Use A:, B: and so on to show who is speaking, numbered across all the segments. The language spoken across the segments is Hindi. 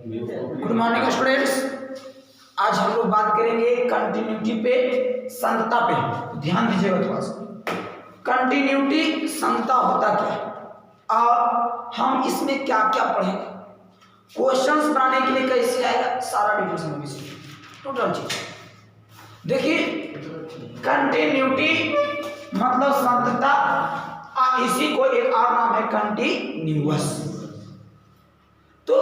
A: Good morning students. आज हम लोग बात करेंगे कंटिन्यूटी पे, संतता पे। ध्यान दीजिएगा थोड़ा सा। कंटिन्यूटी संतता होता क्या है और हम इसमें क्या क्या पढ़ेंगे, क्वेश्चंस बनाने के लिए कैसे आएगा, सारा डिटेल्स में टोटल चीज देखिए। कंटिन्यूटी मतलब संतता, इसी को एक और नाम है कंटिन्यूअस। तो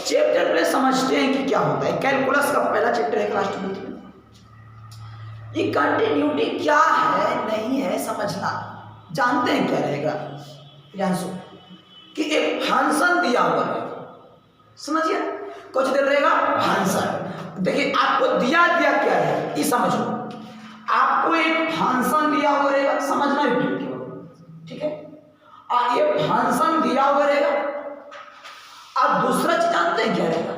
A: चैप्टर में समझते हैं कि क्या होता है। कैलकुलस का पहला चैप्टर है क्लास 12 में। ये कंटिन्यूटी क्या है नहीं है समझना, जानते हैं क्या रहेगा। ध्यान सुन कि एक फंक्शन दिया हुआ है, समझिए कुछ देर रहेगा फंक्शन। देखिए आपको दिया क्या है ये समझो। आपको एक फंक्शन दिया हुआ रहेगा, समझना भी ठीक है। और ये फंक्शन दिया हुआ रहेगा। अब दूसरा चीज जानते हैं क्या रहेगा,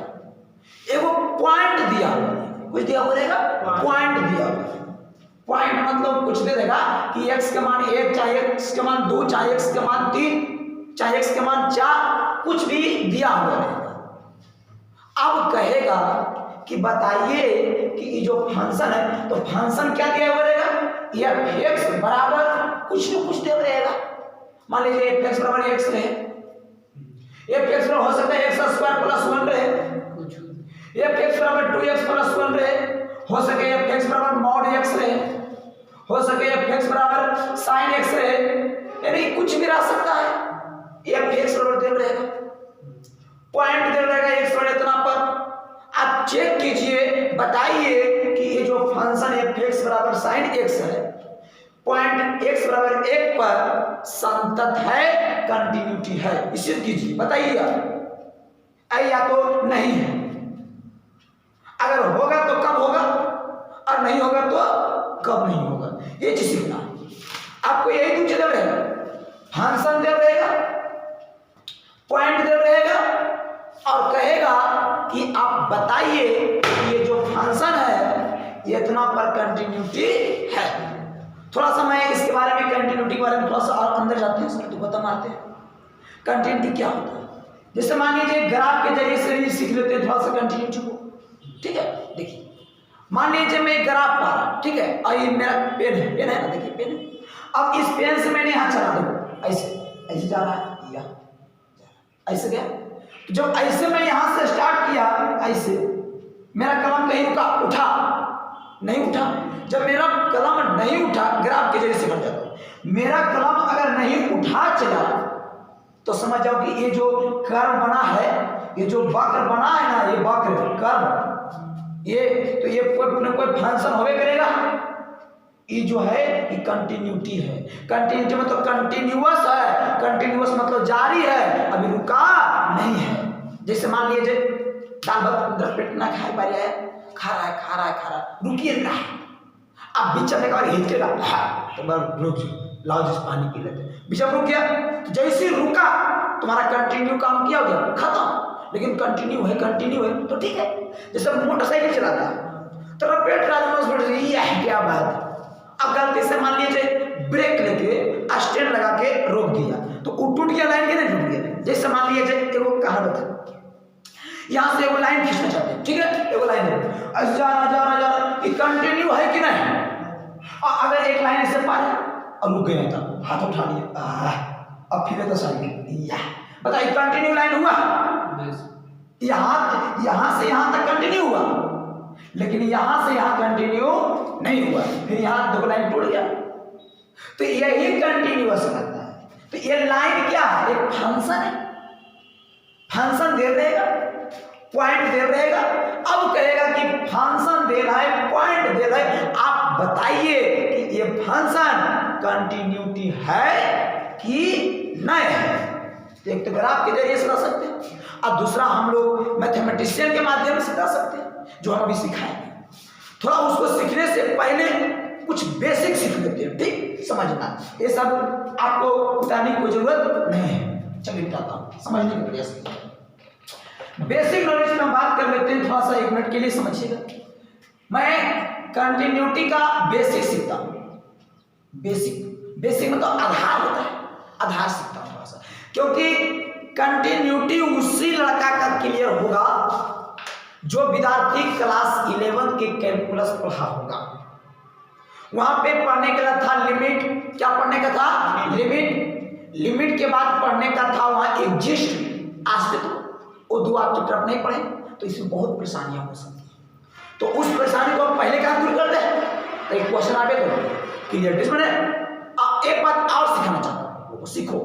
A: एगो पॉइंट दिया हुआ है, कुछ दिया हुआ रहेगा, पॉइंट दिया हुआ है। पॉइंट मतलब कुछ दे देगा कि x के मान 1 चाहे x के मान 2 चाहे x के मान 3 चाहे x के मान 4, कुछ भी दिया हुआ रहेगा। अब कहेगा कि बताइए कि ये जो फंक्शन है, तो फंक्शन क्या दिया हुआ रहेगा, यह x बराबर कुछ न कुछ दे रहेगा। मान लीजिए x बराबर x रहे, f(x) हो सकता है x² + 1 रहे, f(x) बराबर 2x + 1 रहे, हो सके f(x) बराबर mod x रहे, हो सके f(x) बराबर sin x रहे, यानी कुछ भी रह सकता है। f(x) बराबर दे रहेगा, पॉइंट दे रहेगा x बराबर इतना पर। आप चेक कीजिए, बताइए कि ये जो फंक्शन f(x) बराबर sin x है, पॉइंट x बराबर 1 पर संतत है, कंटिन्यूटी है, इसे कीजिए बताइए आप, या तो नहीं है। अगर होगा तो कब होगा और नहीं होगा तो कब नहीं होगा, ये चीज सीखना है आपको। यही दो चीजें रहेगा, फंक्शन दे रहेगा, पॉइंट दे रहेगा, और कहेगा कि आप बताइए ये जो फंक्शन है ये इतना पर कंटिन्यूटी है। थोड़ा सा मैं इसके बारे में, कंटिन्यूटी के बारे में थोड़ा सा और अंदर जाते हैं, इसमें तो खत्म आते हैं। कंटिन्यूटी क्या होता है, जैसे मान लीजिए ग्राफ के जरिए से भी सीख लेते हैं थोड़ा सा कंटिन्यूटी को, ठीक है। देखिए मान लीजिए मैं एक ग्राफ पा रहा, ठीक है, और ये मेरा पेन है ना, देखिए पेन है। अब इस पेन से मैंने यहाँ चला दूँ, ऐसे ऐसे जा रहा है, या ऐसे गया। तो जब ऐसे मैं यहाँ से स्टार्ट किया, ऐसे मेरा कलम कहीं रुका, उठा नहीं उठा। जब मेरा कलम नहीं उठा, ग्राफ के जरिए से बन जाता है। मेरा कलम अगर नहीं उठा चला तो समझ जाओ कि ये जो कर्व बना है, ये जो वक्र बना है ना, ये वक्र कर्व, ये तो ये कोई न कोई फंक्शन होवे करेगा। ये जो है ये कंटिन्यूटी है। कंटिन्यूटी मतलब कंटिन्यूअस है, कंटिन्यूअस मतलब जारी है, अभी रुका नहीं है। जैसे मान लीजिए दाल भात पेट ना खाए पा रहा है, खा रहा है खा रहा है खा रहा है, रुकिए ना, अब बीच में कहा हिचकेगा, तो रुक जाओ, लाओ जिस पानी पी लेते, बीच में रुक गया। तो जैसे रुका तुम्हारा कंटिन्यू काम किया हो गया, खत्म। लेकिन कंटिन्यू है तो ठीक है। जैसे मोटरसाइकिल चलाता है तो पेट है क्या बात। अब गलती से मान लीजिए ब्रेक लेके स्टैंड लगा के रोक दिया तो टूट गया लाइन के नहीं टूट गया। जैसे मान लीजिए एगो कहावत है, यहाँ से एगो लाइन खींचना चाहते हैं, ठीक है, एगो लाइन है, जा रहा ये कंटिन्यू है कि नहीं। और अगर एक लाइन ऐसे पार और रुक गए तो हाथ उठा लिया, अब फिर तो साइकिल, बताइए कंटिन्यू लाइन हुआ। यहाँ से यहाँ तक कंटिन्यू हुआ, लेकिन यहाँ से यहाँ कंटिन्यू नहीं हुआ, फिर यहाँ दो लाइन टूट गया। तो यही कंटिन्यूअस करता है। तो ये लाइन क्या है, एक फंक्शन है, फंक्शन दे देगा, पॉइंट दे रहेगा। अब कहेगा कि फंक्शन दे रहा है, पॉइंट दे रहा है, आप बताइए कि ये फंक्शन कंटिन्यूटी है कि नहीं है। एक तो ग्राफ के जरिए से कर सकते हैं, और दूसरा हम लोग मैथमेटिशियन के माध्यम से कर सकते हैं, जो हम अभी सिखाएंगे। थोड़ा उसको सीखने से पहले कुछ बेसिक सीख लेते हैं, ठीक, समझना। ये सब आपको बताने की कोई जरूरत नहीं है, चलिए बताता हूँ, समझने का प्रयास कीजिए। बेसिक नॉलेज में हम बात कर लेते हैं, थोड़ा सा 1 मिनट के लिए समझिएगा। मैं कंटिन्यूटी का बेसिक सीखता हूँ। बेसिक मतलब आधार होता है, आधार सीखता हूँ थोड़ा सा, क्योंकि कंटिन्यूटी उसी लड़का का क्लियर होगा जो विद्यार्थी क्लास 11 के कैलकुलस पढ़ा होगा वहां पे पढ़ने का था लिमिट, क्या पढ़ने का था? लिमिट के बाद पढ़ने का था वहां एग्जिस्ट, अस्तित्व। वो दो आप चैप्टर नहीं पढ़े तो इसमें बहुत परेशानियां हो सकती है। तो उस परेशानी को हम पहले क्या दूर कर दे, एक क्वेश्चन आवे तो क्लियर। मैंने एक बात और सिखाना चाहता हूँ, वो सीखो।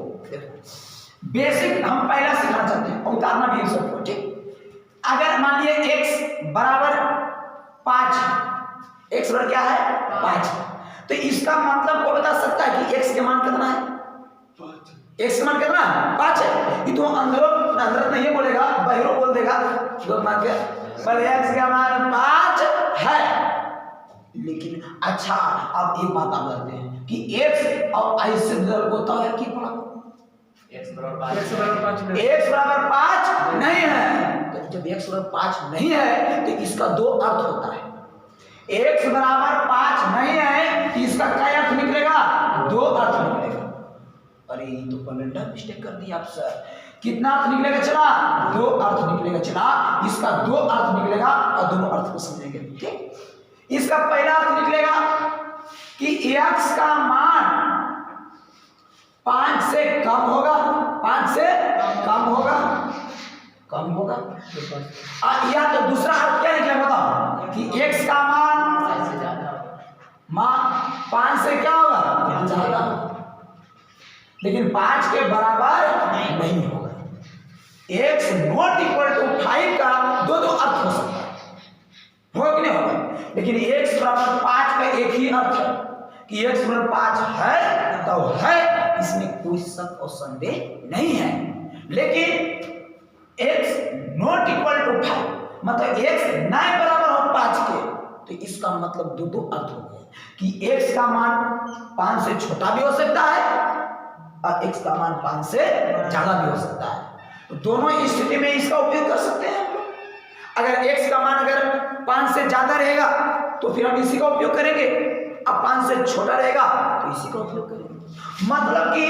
A: बेसिक हम पहला सिखाना चाहते हैं और उतारना भी सबको, ठीक। अगर मान लिए x बराबर 5, x बराबर क्या है? 5। तो इसका मतलब को बता सकता है कि x के मान कितना है? 5। x का मान कितना है? 5 है। ये तो अंदर नहीं बोलेगा, बाहरों बोल देगा तो मान के पर x का मान 5 है। लेकिन अच्छा, अब एक बात आप जानते हैं कि x और i से रिजल्ट होता है कि पढ़ा x बराबर 5 नहीं है। तो जब x बराबर 5 नहीं है तो इसका दो अर्थ होता है। x बराबर 5 नहीं है तो इसका क्या अर्थ निकलेगा? दो अर्थ निकलेगा। अरे ये तो ब्लंडर मिस्टेक कर दी आप सर। कितना अर्थ निकलेगा? चला दो अर्थ निकलेगा। चला इसका दो अर्थ निकलेगा और दोनों अर्थ को समझेंगे, ठीक। इसका पहला अर्थ निकलेगा कि x का मान 5 से कम होगा, 5 से कम होगा, कम होगा। या तो दूसरा अर्थ क्या निकलेगा बताओ कि x का मान 5 से क्या होगा? ज्यादा। लेकिन 5 के बराबर नहीं होगा। x नॉट इक्वल टू 5 का दो अर्थ हो सकता है, होगा कि नहीं होगा? लेकिन x बराबर 5 का एक ही अर्थ है कि x बराबर 5 है तो है, इसमें कोई शक और संदेह नहीं है। लेकिन x नॉट इक्वल टू 5 मतलब x नहीं बराबर हो 5 के, तो इसका मतलब दो अर्थ हो गए कि x का मान 5 से छोटा भी हो सकता है और x का मान 5 से ज्यादा भी हो सकता है। तो दोनों स्थिति में इसका उपयोग कर सकते हैं। अगर x का मान अगर 5 से ज्यादा रहेगा तो फिर हम इसी का उपयोग करेंगे, अब 5 से छोटा रहेगा तो इसी का उपयोग करेंगे। मतलब कि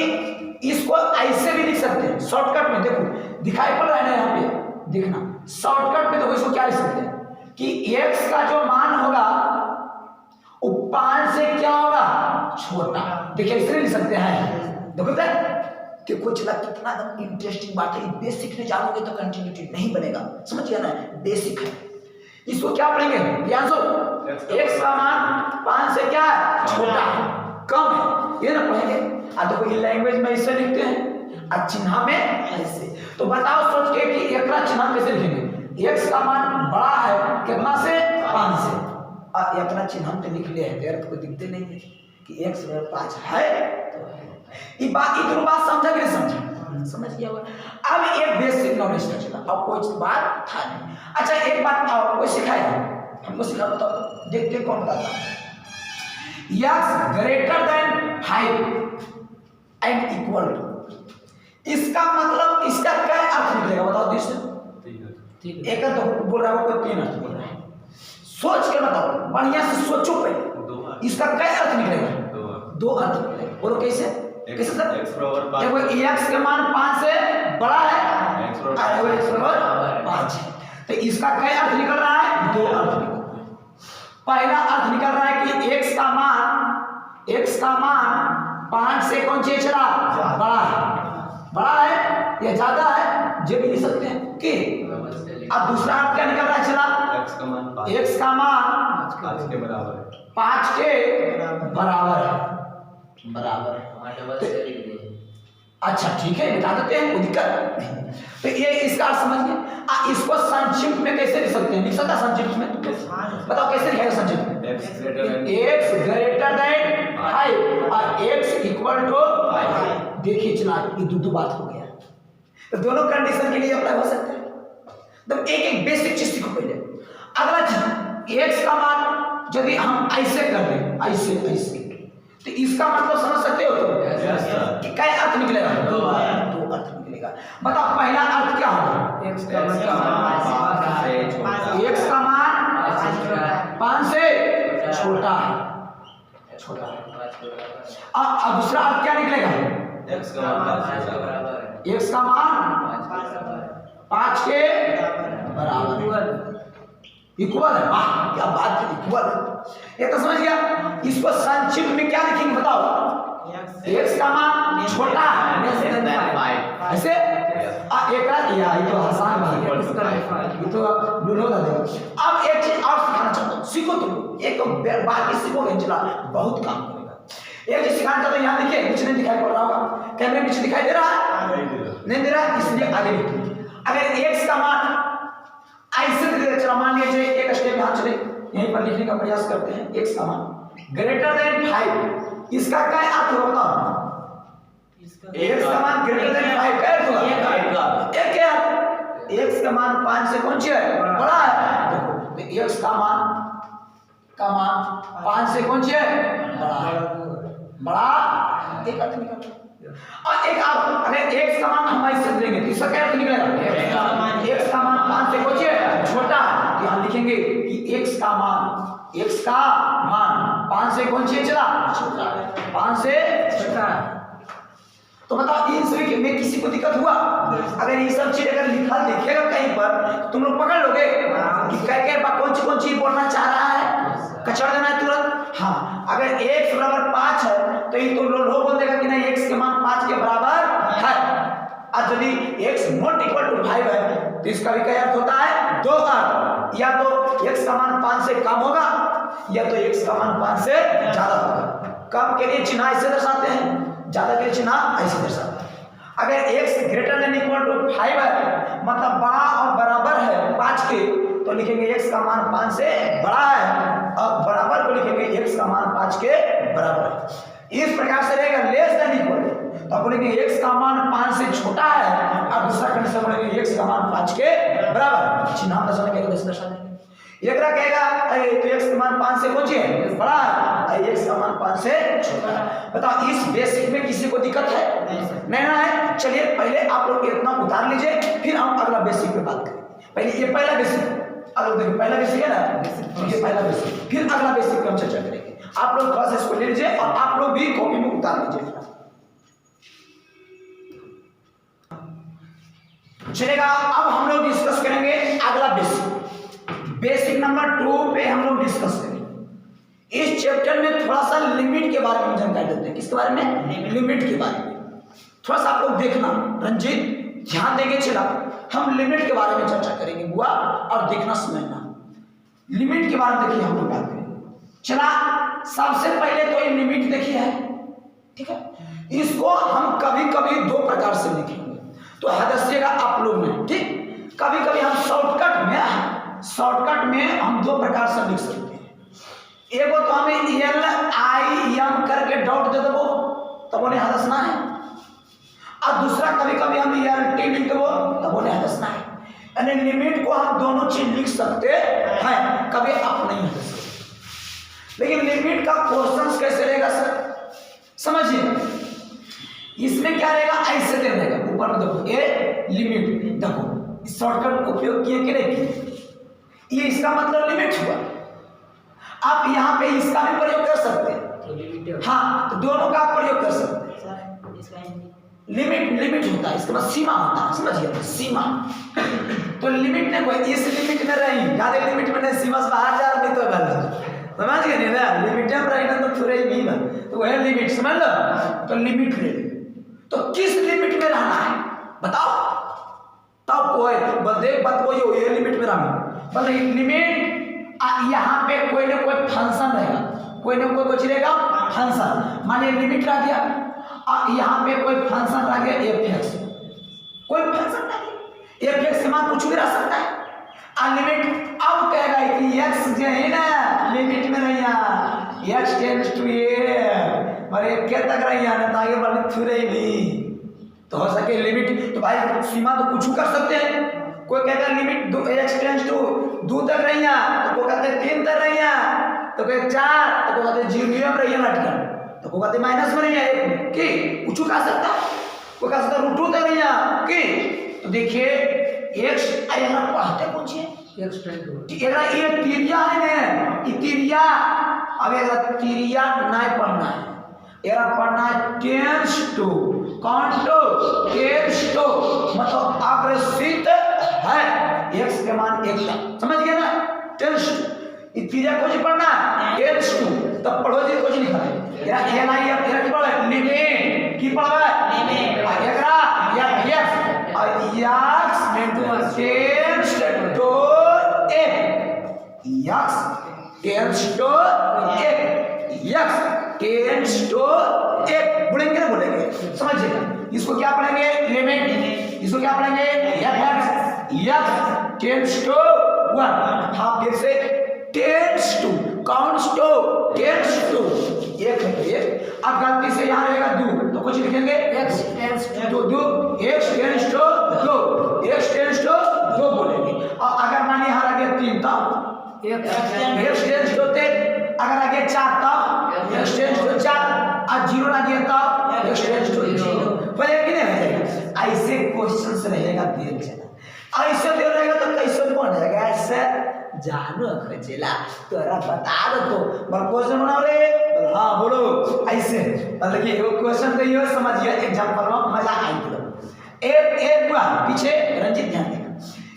A: इसको ऐसे भी लिख सकते हैं शॉर्टकट में। देखो दिखाई पड़ रहा है ना यहाँ पे, देखना शॉर्टकट में। देखो इसको क्या लिख सकते हैं कि x का जो मान होगा वो 5 से क्या होगा? छोटा। देखिए इसलिए लिख सकते हैं। देखो कि कुछ लग कितना एकदम इंटरेस्टिंग बात है। बेसिक में जानोगे तो कंटिन्यूटी नहीं बनेगा, समझ गया ना? बेसिक है। इसको क्या पढ़ेंगे? x का मान 5 से क्या है? छोटा है, कम है, ये ना पढ़ेंगे। देखो ये लैंग्वेज में ऐसे लिखते हैं और चिन्ह में ऐसे। तो बताओ सोच के कि एक चिन्ह कैसे लिखेंगे? x का मान बड़ा है कितना से? 5 से। और इतना चिन्ह हम तो लिख लिया है, देर को दिखते नहीं है कि x बराबर 5 है तो है। ये बात समझा कि नहीं समझा? समझ गया होगा। अब एक बेसिक नॉलेज का चला, अब कोई बात था नहीं। अच्छा एक बात और कोई सिखाएगा हमको? सिखा बताओ, देखते कौन बताता है। x greater than 5 and equal to, इसका मतलब इसका क्या अर्थ निकलेगा बताओ? ठीक है, एक तो बोल रहा है, कोई 3 अर्थ बोल रहा है। सोच के बताओ, बढ़िया से सोचो पहले, इसका क्या अर्थ निकलेगा? दो अर्थ निकलेगा। बोलो कैसे? कैसे सर? देखो x का मान 5 से बड़ा है और x बराबर 5 है, तो इसका क्या अर्थ निकल रहा है? दो अर्थ निकल रहा है। पहला अर्थ निकल रहा है कि x का मान 5 से कौन सी चला? बड़ा है, बड़ा है या ज्यादा है, जो भी लिख सकते हैं कि। अब दूसरा अर्थ क्या निकल रहा है? चला x का मान 5 के बराबर है, 5 के बराबर है, बराबर। अच्छा ठीक है, बता देते हैं, कोई दिक्कत नहीं। तो ये इसका अर्थ समझ गए। इसको संक्षिप्त में कैसे लिख सकते हैं? लिख सकता संक्षिप्त में? तो बताओ कैसे लिखेगा संक्षिप्त में? x ग्रेटर देन 5 और x इक्वल टू 5। देखिए चला, ये दो बात हो गया। तो दोनों कंडीशन के लिए अप्लाई हो सकता है। तो एक बेसिक चीज सीखो पहले। अगला चीज, x का मान यदि हम ऐसे कर दें, ऐसे तो इसका मतलब समझ सकते हो कि क्या अर्थ निकलेगा? दो अर्थ निकलेगा। बताओ पहला अर्थ क्या होगा? x का मान 5 से छोटा है, अब दूसरा अर्थ क्या निकलेगा? x का मान 5 के बराबर। इक्वल है। वाह क्या बात है, इक्वल है, ये तो समझ गया। इसको संक्षिप्त में क्या लिखेंगे बताओ? x का मान छोटा है ऐसे ये तो आसान बात है, ये तो लूलो ना दे। अब एक चीज और सिखाना चाहता हूँ, सीखो तुम, एक तो बाकी सीखोगे इंशाल्लाह बहुत काम करेगा। एक चीज सिखाना चाहता हूँ, यहाँ देखिए कुछ नहीं दिखाई पड़ रहा होगा, कैमरे पीछे दिखाई दे रहा है? नहीं दे रहा, इसलिए आगे लिखिए। अगर x का मान ऐसे चला, मान लीजिए एक स्टेप यहाँ चले, यहीं पर लिखने का प्रयास करते हैं। x का मान ग्रेटर देन 5, इसका क्या अर्थ होगा? x का मान ग्रेटर देन 5 क्या अर्थ होगा? एक क्या अर्थ? x का मान 5 से कौन सी है? बड़ा है। देखो तो x का मान 5 से कौन सी है? बड़ा एक अर्थ निकल। और एक आप अगर x का मान हम ऐसे देंगे तो इसका क्या अर्थ निकलेगा? x का मान 5 से कौन सी है? छोटा। यहाँ लिखेंगे कि x का मान 5 से कौन सी है? चला 5 से छोटा। तो बताओ इन सभी में किसी को दिक्कत हुआ? अगर ये सब चीज अगर लिखेगा कहीं पर तुम लोग पकड़ लोगे कि कौन सी बोलना चाह रहा है, कचड़ देना है तुरंत। हाँ अगर x बराबर 5 है तो ये तो लो बोल देगा कि नहीं x के मान 5 के बराबर है। और यदि x नॉट इक्वल टू 5 है तो इसका भी क्या अर्थ होता है? दो अर्थ, या तो x का मान 5 से कम होगा या तो x का मान 5 से ज्यादा होगा। कम के लिए चिन्ह ऐसे दर्शाते हैं, ज्यादा के लिए चिन्ह ऐसे दर्शाते हैं। अगर x greater than equal to 5 है मतलब बड़ा और बराबर है 5 के, तो लिखेंगे x का मान 5 से बड़ा है, और बराबर को लिखेंगे x का मान 5 के बराबर है। इस प्रकार से रहेगा लेस देन इक्वल तो बोलेंगे x का मान 5 से छोटा है, और दूसरा कंडीशन बोलेंगे x का मान 5 के बराबर। चिन्ह दर्शाने के लिए दर्शा देंगे। एक कहेगा तो x का मान 5 से कौन सी है? बड़ा है, x का मान 5 से छोटा है। बताओ इस बेसिक में किसी को दिक्कत है? नहीं ना है। चलिए पहले आप लोग इतना उतार लीजिए, फिर हम अगला बेसिक पे बात करेंगे। पहले ये पहला बेसिक, अगर देखिए पहला बेसिक है ना, ये पहला बेसिक, फिर अगला बेसिक पे हम चर्चा करेंगे। आप लोग थोड़ा सा इसको ले लीजिए और आप लोग भी कॉपी में उतार लीजिए। चलेगा। अब हम लोग डिस्कस करेंगे अगला बेसिक नंबर 2 पे हम लोग डिस्कस करेंगे। इस चैप्टर में थोड़ा सा लिमिट के बारे में जानकारी देते हैं। किसके बारे में? लिमिट के बारे में। थोड़ा सा आप लोग देखना, रंजीत ध्यान देंगे। चला हम लिमिट के बारे में चर्चा करेंगे बुआ, और देखना समझना। लिमिट के बारे में देखिए हम लोग बात करेंगे। चला सबसे पहले तो ये लिमिट देखिए है, ठीक है। इसको हम कभी कभी दो प्रकार से लिखेंगे, तो हदसिएगा आप लोग में, ठीक। कभी कभी हम शॉर्टकट में हम दो प्रकार से लिख सकते हैं। एगो तो हमें LIM करके डॉट दे देवो तब उन्हें हदसना है, और दूसरा कभी कभी हम LT लिख देवो तब उन्हें हदसना है। यानी लिमिट को हम दोनों चीज लिख सकते हैं, कभी आप नहीं हदस सकते। लेकिन लिमिट का क्वेश्चन कैसे रहेगा सर? समझिए, इसमें क्या रहेगा? ऐसे दे देगा ऊपर में, देखो ये लिमिट, देखो शॉर्टकट उपयोग किए कि नहीं किए, ये इसका मतलब लिमिट हुआ। आप यहाँ पे इसका भी प्रयोग कर सकते हैं, हाँ, तो दोनों का प्रयोग कर सकते हैं। लिमिट होता है, इसके बाद सीमा होता है, समझिए सीमा। तो लिमिट ने कोई इस लिमिट में रही, ज्यादा लिमिट में नहीं, सीमा से बाहर जा रही तो समझ गए नहीं ना, लिमिट में रही ना तो थोड़े भी ना, तो वह लिमिट समझ लो। तो लिमिट ले, तो किस लिमिट में रहना है बताओ, तब कोई बंदे बात कोई हो ये लिमिट में रहना, मतलब लिमिट यहाँ पे कोई ना कोई फंक्शन रहेगा, कोई ना कोई कुछ रहेगा फंक्शन। मानिए लिमिट रह गया, यहाँ पे कोई फंक्शन रह गया fx, कोई फंक्शन रह गया fx के मान कुछ भी रह सकता है। लिमिट अब कहेगा कि x जो है ना लिमिट में नहीं है, x टेंड्स टू a, और एक क्या तक रही है ना, आगे बढ़ने थोड़े भी तो हो सके लिमिट। तो भाई सीमा तो कुछ कर सकते हैं। कोई कहता है लिमिट x टेंड्स टू 2 तक रही है, तो कोई कहते हैं 3 तक रही है, तो कोई 4, तो कोई कहते हैं 0 में रही है लटकन, तो कोई कहते हैं माइनस में रही है कि कुछ कर सकता है, कोई कह सकता है √2 तक रही है कि। तो देखिए x यहाँ पढ़ते पूछिए ये तिरिया है ना, ये तिरिया, अब अगर तिरिया नहीं पढ़ना है, यार पढ़ना है टेंस टू, कौन टू, टेंस टू, मतलब अग्रसित है x के मान 1 तक, समझ गए ना। टेंस टू तीजा कुछ पढ़ना टेंस टू तब पढ़ो जी कुछ लिखा है या एन आई एफ की पढ़े लिमिट की पढ़ा लिमिट एकरा या यस और x tends to x tends to x tends to बोलेंगे ना बोलेंगे समझिएगा इसको क्या पढ़ेंगे लिमिट इसको क्या पढ़ेंगे यस टेंस टू 1 हाँ फिर से tends to counts to tends to एक है एक अब गलती से यहाँ रहेगा 2 तो कुछ लिखेंगे x tends to 2 x tends to 2 x tends to 2 बोलेंगे और अगर मान यहाँ आ गया 3 तब x टेंस टू 3 अगर आ गया 4 तब x टेंस टू 4 और 0 आ गया तब x टेंस टू 0 बोलेगा कि नहीं रहेगा ऐसे क्वेश्चंस रहेगा दिल चला ऐसे दिल रहेगा तो कैसे बनेगा ऐसे जानो खजेला तोरा बता दो तो बल क्वेश्चन बनाओ रे हाँ बोलो ऐसे मतलब कि वो क्वेश्चन तो ये समझिए एग्जांपल में मजा आई एक बार पीछे रंजित ध्यान देना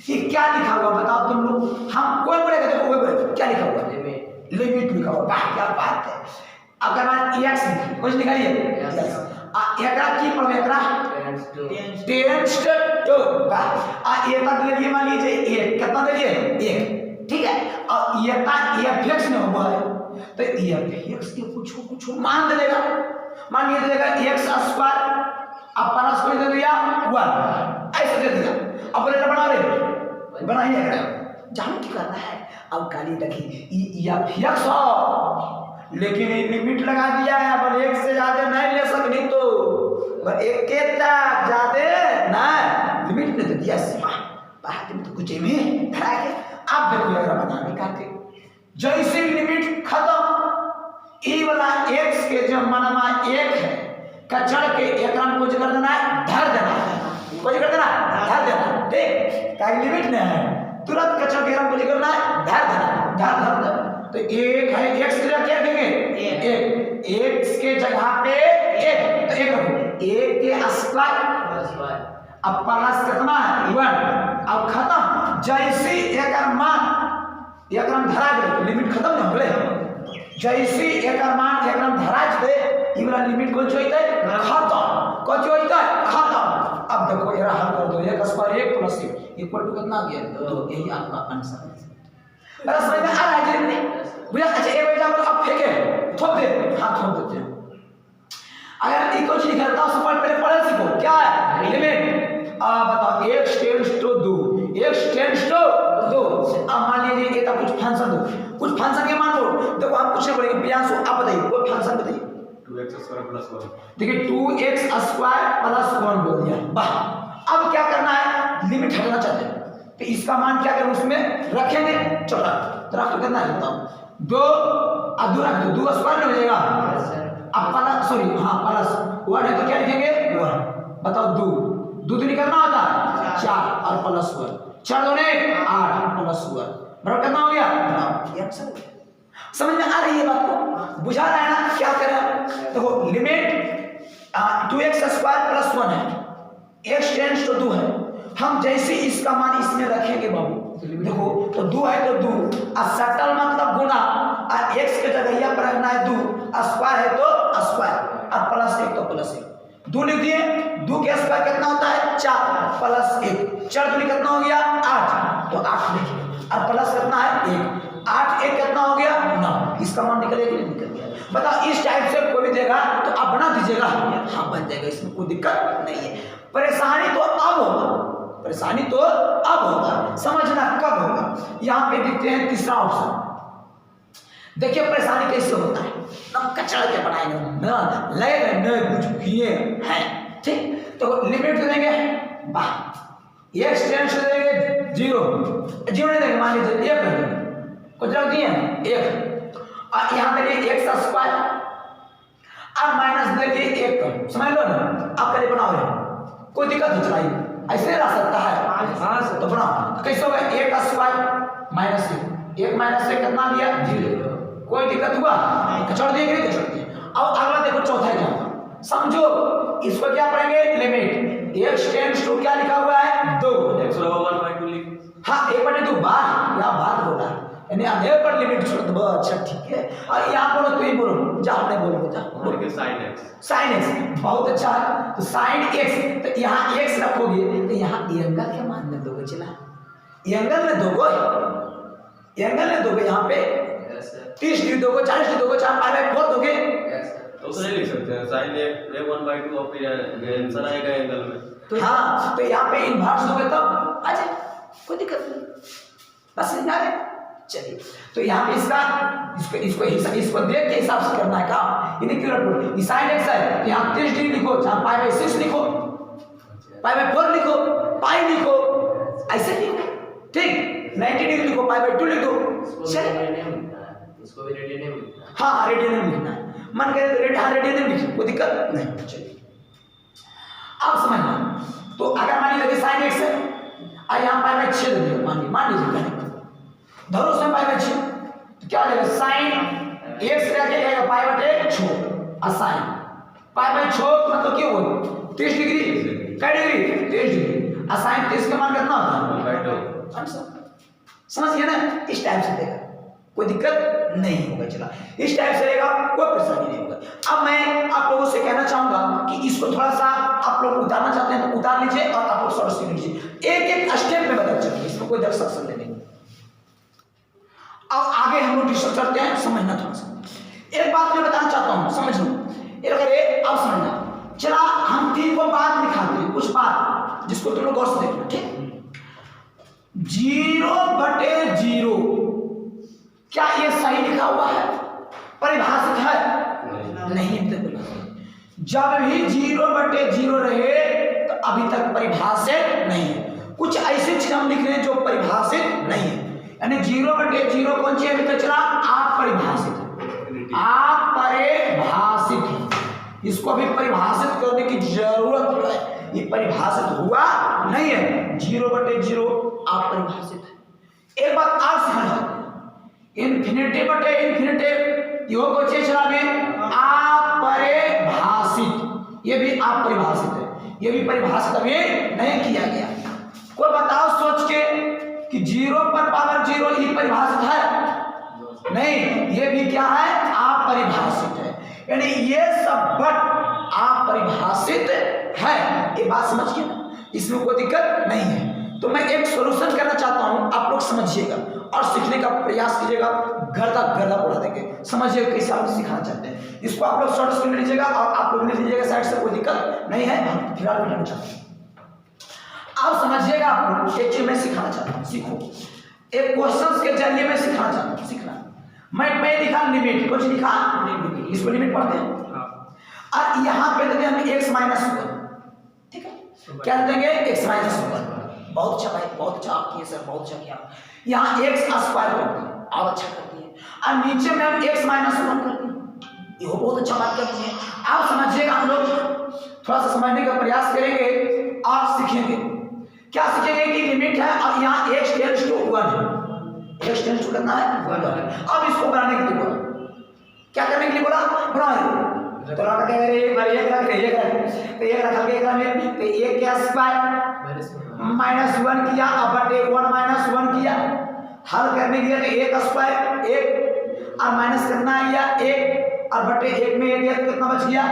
A: कि क्या लिखा हुआ बताओ तुम लोग हम कौन पढ़ेगा देखो कोई पढ़े क्या लिखा हुआ लिमिट लिखा हुआ क्या बात है अगर मान एक्स कुछ निकालिए एकरा की पढ़ो एकरा टेंस टू आ एक का ले लिए मान लीजिए एक कितना ले लिए एक ठीक है और ये का fx में हुआ है तो fx के कुछ मान दे देगा मान ये देगा x स्क्वायर अब प्लस को दे दिया 1 ऐसे दे दिया अब बोले बना रहे बनाइए जान क्या करना है अब गाली रखी fx हो लेकिन ये लिमिट लगा दिया है अब एक से ज्यादा नहीं ले सकती तो एक के तक ज्यादा ना लिमिट ने दे दिया सीमा बात में तो कुछ में धरा के आप देखो अगर बनाने का थे जैसे लिमिट खत्म ई वाला x के जो मानमा 1 है कचड़ के एकरान कुछ कर देना है धर देना है कुछ कर देना धर देना ठीक का लिमिट नहीं है तुरंत कचड़ के एकरान कुछ करना है धर देना धर तो 1 है x की जगह क्या देंगे 1 x के जगह पे 1 तो 1 रखो 1 के स्क्वायर अब प्लस कितना है 1 अब खत्म जैसे एक मान एकराम धरा गए लिमिट खत्म न होले जैसे एक मान एकराम धरा दे ई वाला लिमिट को होइते खत्म को होइते खत्म अब देखो एरा हल कर दो 1 स्क्वायर 1 प्लस 1 इक्वल टू कितना गया तो यही आपका आंसर है मेरा समझ में आ रहा है कि नहीं भैया अच्छा एक एग्जांपल आप फेंके ठोक दे हाथ ठोक देते हैं अगर इक्वल चीज करता हूं सुपर पहले पढ़े सीखो क्या है लिमिट बताओ x tends to 2 x tends to 2 अब मान लीजिए ये तो कुछ फंक्शन के मान लो देखो हम पूछने पड़ेंगे प्रियांशु आप बताइए कोई फंक्शन बताइए
B: 2x स्क्वायर प्लस 1
A: देखिए 2x स्क्वायर प्लस 1 बोल दिया वाह अब क्या करना है लिमिट हटाना चाहते हैं तो इसका मान क्या करें उसमें रखेंगे चलो तो रख कितना है बताओ 2 अधूरा 2 स्क्वायर हो जाएगा अब प्लस सॉरी हां प्लस 1 है तो क्या लिखेंगे 1 बताओ 2 दूध निकलना होता है 4 और प्लस 1 4 दूने 8 प्लस 1 बराबर कितना हो गया ये आंसर समझ में आ रही है बात को बुझा रहा है ना क्या करें देखो लिमिट 2x स्क्वायर प्लस 1 है x टेंस टू 2 है हम जैसे इसका मान इसमें रखेंगे बाबू देखो तो 2 है तो 2 और सटल मतलब गुना और x के जगह यहाँ पर रखना है 2 स्क्वायर है तो स्क्वायर और प्लस 1 तो प्लस 1 2 लिख दिए 2 के स्क्वायर कितना होता है 4 प्लस 1 4 दूनी कितना हो गया 8 तो 8 लिखिए और प्लस कितना है 1 8 1 कितना हो गया 9 इसका मान निकलेगा कि नहीं निकल गया बताओ इस टाइप से कोई भी देगा तो आप बना दीजिएगा हाँ बन जाएगा इसमें कोई दिक्कत नहीं है परेशानी तो अब होगा समझना कब होगा यहाँ पे देखते हैं तीसरा ऑप्शन देखिए परेशानी कैसे होता है हम कचरा के बनाएंगे ना लगेगा नहीं कुछ किए हैं ठीक तो लिमिट दे देंगे वाह x टेंस देंगे 0 नहीं देंगे मान लीजिए 1 कर देंगे कुछ रख दिए 1 और यहाँ देखिए x स्क्वायर और माइनस देखिए 1 कर समझ लो ना आप करें बनाओ कोई दिक्कत नहीं चलाइए ऐसे रह सकता है हाँ तो बनाओ कैसे होगा 1 स्क्वायर माइनस 1 माइनस 1 कितना दिया 0 कोई दिक्कत हुआ छोड़ दिए कि नहीं छोड़ दिए अब अगला देखो चौथा एग्जांपल समझो इसको क्या पढ़ेंगे लिमिट x टेंस टू क्या लिखा हुआ है 2
B: x बराबर 1/2 लिख
A: हां 1/2 बार या बार बोला यानी आधे पर लिमिट छोड़ दो। अच्छा ठीक है, और यहाँ बोलो तो ही बोलो, जा आपने बोलो जा
B: देखिए साइन एक्स।
A: साइन एक्स बहुत अच्छा है। तो साइन एक्स, तो यहाँ एक्स रखोगे तो यहाँ एंगल के मान में दोगे, चला एंगल में दोगे, एंगल में दोगे यहाँ पे 30 डिग्री दोगे, 40 डिग्री दोगे, 4 दोगे।
B: तो नहीं लिख सकते हैं साइन ए 1/2 और फिर आंसर आएगा एंगल में।
A: तो हाँ, तो यहाँ पे इन्वर्स दोगे तब आ जाए, कोई दिक्कत नहीं, बस समझ आ रहे। चलिए, तो यहाँ पे इसको देख के हिसाब से करना है काम। इन्हें क्यों रखो, साइन एक्स है, यहाँ 30 डिग्री लिखो, जहाँ पाई बाई 6 लिखो, पाई बाई 4 लिखो, पाई लिखो, ऐसे लिखो, ठीक। 90 डिग्री लिखो, पाई बाई 2 लिख दो।
C: इसको भी रेडियन में
A: हाँ रेडियन लिखना है, मन करे तो रेडियन लिखो, कोई दिक्कत नहीं। चलिए आप समझना। तो अगर मान लीजिए साइन एक्स है और यहाँ पाई बाई 6 दे दिया, मान लीजिए धरो उसमें पाई बाई 6, तो क्या हो जाएगा, साइन एक्स क्या जाएगा पाई बाई 6 और साइन पाई बाई 6 मतलब क्या होगा 30 डिग्री, क्या डिग्री 30 डिग्री, और साइन 30 का मान कितना होता है, समझ गए ना। इस टाइप से देगा, कोई दिक्कत नहीं होगा। चला इस टाइप से रहेगा, कोई परेशानी नहीं होगा। अब मैं आप लोगों से कहना चाहूंगा कि इसको थोड़ा सा आप लोग उतारना चाहते हैं तो उतार लीजिए, और आप लोग शॉर्ट स्क्रीन लीजिए, एक एक स्टेप में बदल चलिए, इसमें कोई दर्शक नहीं। अब आगे हम लोग डिस्कस करते हैं, समझना थोड़ा सा। एक बात मैं बताना चाहता हूं, समझ लो, अब समझना। चला हम 3 को बात दिखाते हैं, कुछ बात जिसको तुम लोग गौर से देखना, ठीक। 0/0 क्या ये सही लिखा हुआ है, परिभाषित है? नहीं जब भी 0/0 रहे तो अभी तक परिभाषित नहीं है। कुछ ऐसी चीज हम लिख रहे हैं जो परिभाषित नहीं है, यानी 0/0 कौन सी अभी तक चला, अपरिभाषित है, अपरिभाषित है। इसको भी परिभाषित करने की जरूरत है, ये परिभाषित हुआ नहीं है, 0/0 अपरिभाषित है। एक बात आप समझ, इन्फिनिटी बटे इन्फिनिटी यो को चला भी अपरिभाषित, ये भी अपरिभाषित है, ये भी परिभाषित अभी नहीं किया गया। कोई बताओ सोच के कि 0 पर पावर 0 ही परिभाषित है? नहीं, ये भी क्या है, अपरिभाषित है, यानी ये सब बट अपरिभाषित है। ये बात समझिए ना, इसमें कोई दिक्कत नहीं है। तो मैं एक सॉल्यूशन करना चाहता हूं, आप लोग समझिएगा और सीखने का प्रयास कीजिएगा, गर्दा उड़ा देंगे। समझिए कैसे आप सिखाना चाहते हैं, इसको आप लोग शॉर्ट स्क्रीन में लीजिएगा और आप लोग ले लीजिएगा साइड से, कोई दिक्कत नहीं है। हम फिलहाल बताना चाहते हैं, आप समझिएगा। आप लोग एक चीज मैं सिखाना चाहता हूँ, सीखो। एक क्वेश्चन के जरिए मैं सिखाना चाहता हूँ, सीखना। मैं लिखा लिमिट, कुछ लिखा लिमिट, इसको लिमिट पढ़ते हैं। और यहाँ पे देते हैं हम x-1, ठीक है, क्या देंगे x-1। बहुत अच्छा भाई, बहुत अच्छा आप किए सर, बहुत अच्छा किया। यहाँ x² करते हैं, आप अच्छा करती है, और नीचे में हम x-1 करते हैं, ये बहुत अच्छा बात करती है। आप समझिएगा, हम लोग थोड़ा सा समझने का प्रयास करेंगे और सीखेंगे। क्या सीखेंगे कि लिमिट है और यहाँ x टेंड्स टू 1 है, x टेंड्स टू कितना है 1 है। अब इसको बनाने के लिए बोला, क्या करने के लिए बोला, बनाओ। तो लगा के एक बार एक रख तो एक रखा के एक में, तो एक क्या स्क्वायर -1 किया, अब बटे 1 - 1 किया, हल करने के लिए एक स्क्वायर 1 और माइनस करना गया 1 और बटे 1 में 1 गया तो कितना बच गया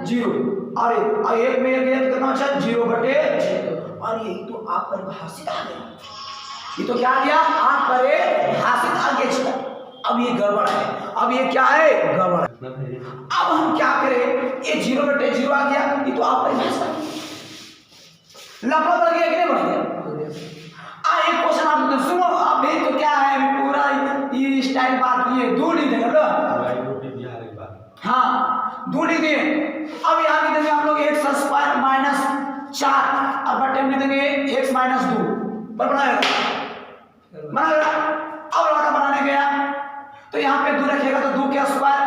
A: 0, और 1 में 1 गया तो कितना बचा 0/0। और ये तो आप परिभाषित आ गया, ये तो क्या आ गया, आप परिभाषित आ गया। अब ये गड़बड़ है, अब ये क्या है, गड़बड़ है। अब हम क्या करें, ये 0/0 आ गया, ये तो आप परिभाषित लफड़ा बढ़ गया कि नहीं बढ़ गया। एक क्वेश्चन आप सुनो, अभी तो क्या है, पूरा ये स्टाइल बात ये दूर नहीं देगा लो, हाँ दूर नहीं दिए। अब यहाँ भी देंगे हम लोग x² -4 अब बटे में देंगे x - 2 पर बनाएगा, अब लगा बनाने गया तो यहाँ पे 2 रखेगा तो 2 के स्क्वायर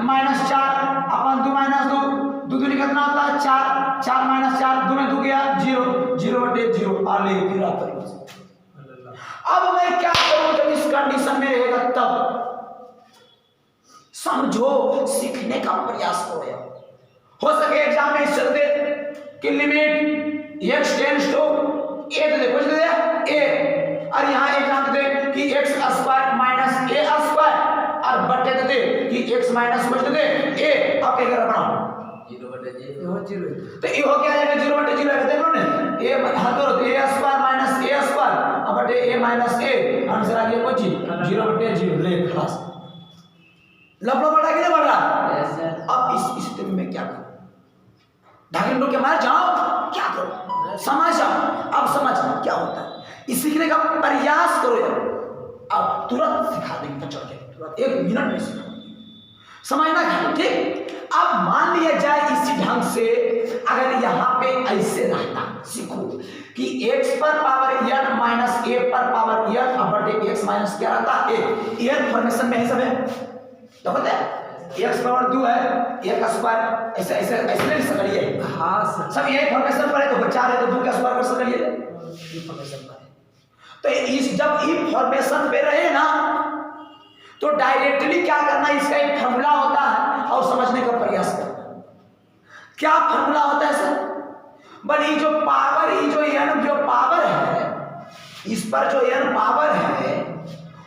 A: -4 अपन 2 - 2 2 कितना होता है 4 4 - 4 2 में 2 गया 0 0/0 आले फिर आप परिभाषित। अब मैं क्या करूं जब इस कंडीशन में रहेगा, तब समझो, सीखने का प्रयास करो। हो सके एग्जाम में चल दे कि limit x tends to a, तो देखो दे a, और यहां एग्जाम दे कि x² और बटे दे दे कि x माइनस कुछ दे दे a, अब क्या करना बनाओ
C: 0/0
A: तो ये हो क्या जाएगा 0/0 है देख लो ने a हल करो तो a square minus a square अब बटे a माइनस a आंसर आ गया कुछ 0/0 ले खलास लफड़ा बढ़ा कि नहीं बढ़ रहा
C: यस सर
A: अब इस स्थिति में क्या करूं ढाकिन लोग के मार जाओ क्या करो समझ अब समझ क्या होता है इस सीखने का प्रयास करो यार अब तुरंत सिखा देंगे बच्चों के तुरंत 1 मिनट में सिखा समझना है ठीक अब मान लिया जाए इसी ढंग से अगर यहाँ पे ऐसे रहता सीखो कि x पर पावर n माइनस a पर पावर n अब बटे x माइनस क्या रहता है a n फॉर्मेशन में है सब है तो पता है x पावर 2 है a का स्क्वायर ऐसे ऐसे ऐसे नहीं सकलिए
C: हाँ सर
A: सब यही फॉर्मेशन पर है तो 4 है तो 2 का स्क्वायर कर सकलिए ये फॉर्मेशन पर है तो इस जब ई फॉर्मेशन पे रहे ना तो डायरेक्टली क्या करना इसका एक फॉर्मूला होता है और समझने का प्रयास करना क्या फॉर्मूला होता है सर बट ये जो पावर ये जो n जो पावर है इस पर जो n पावर है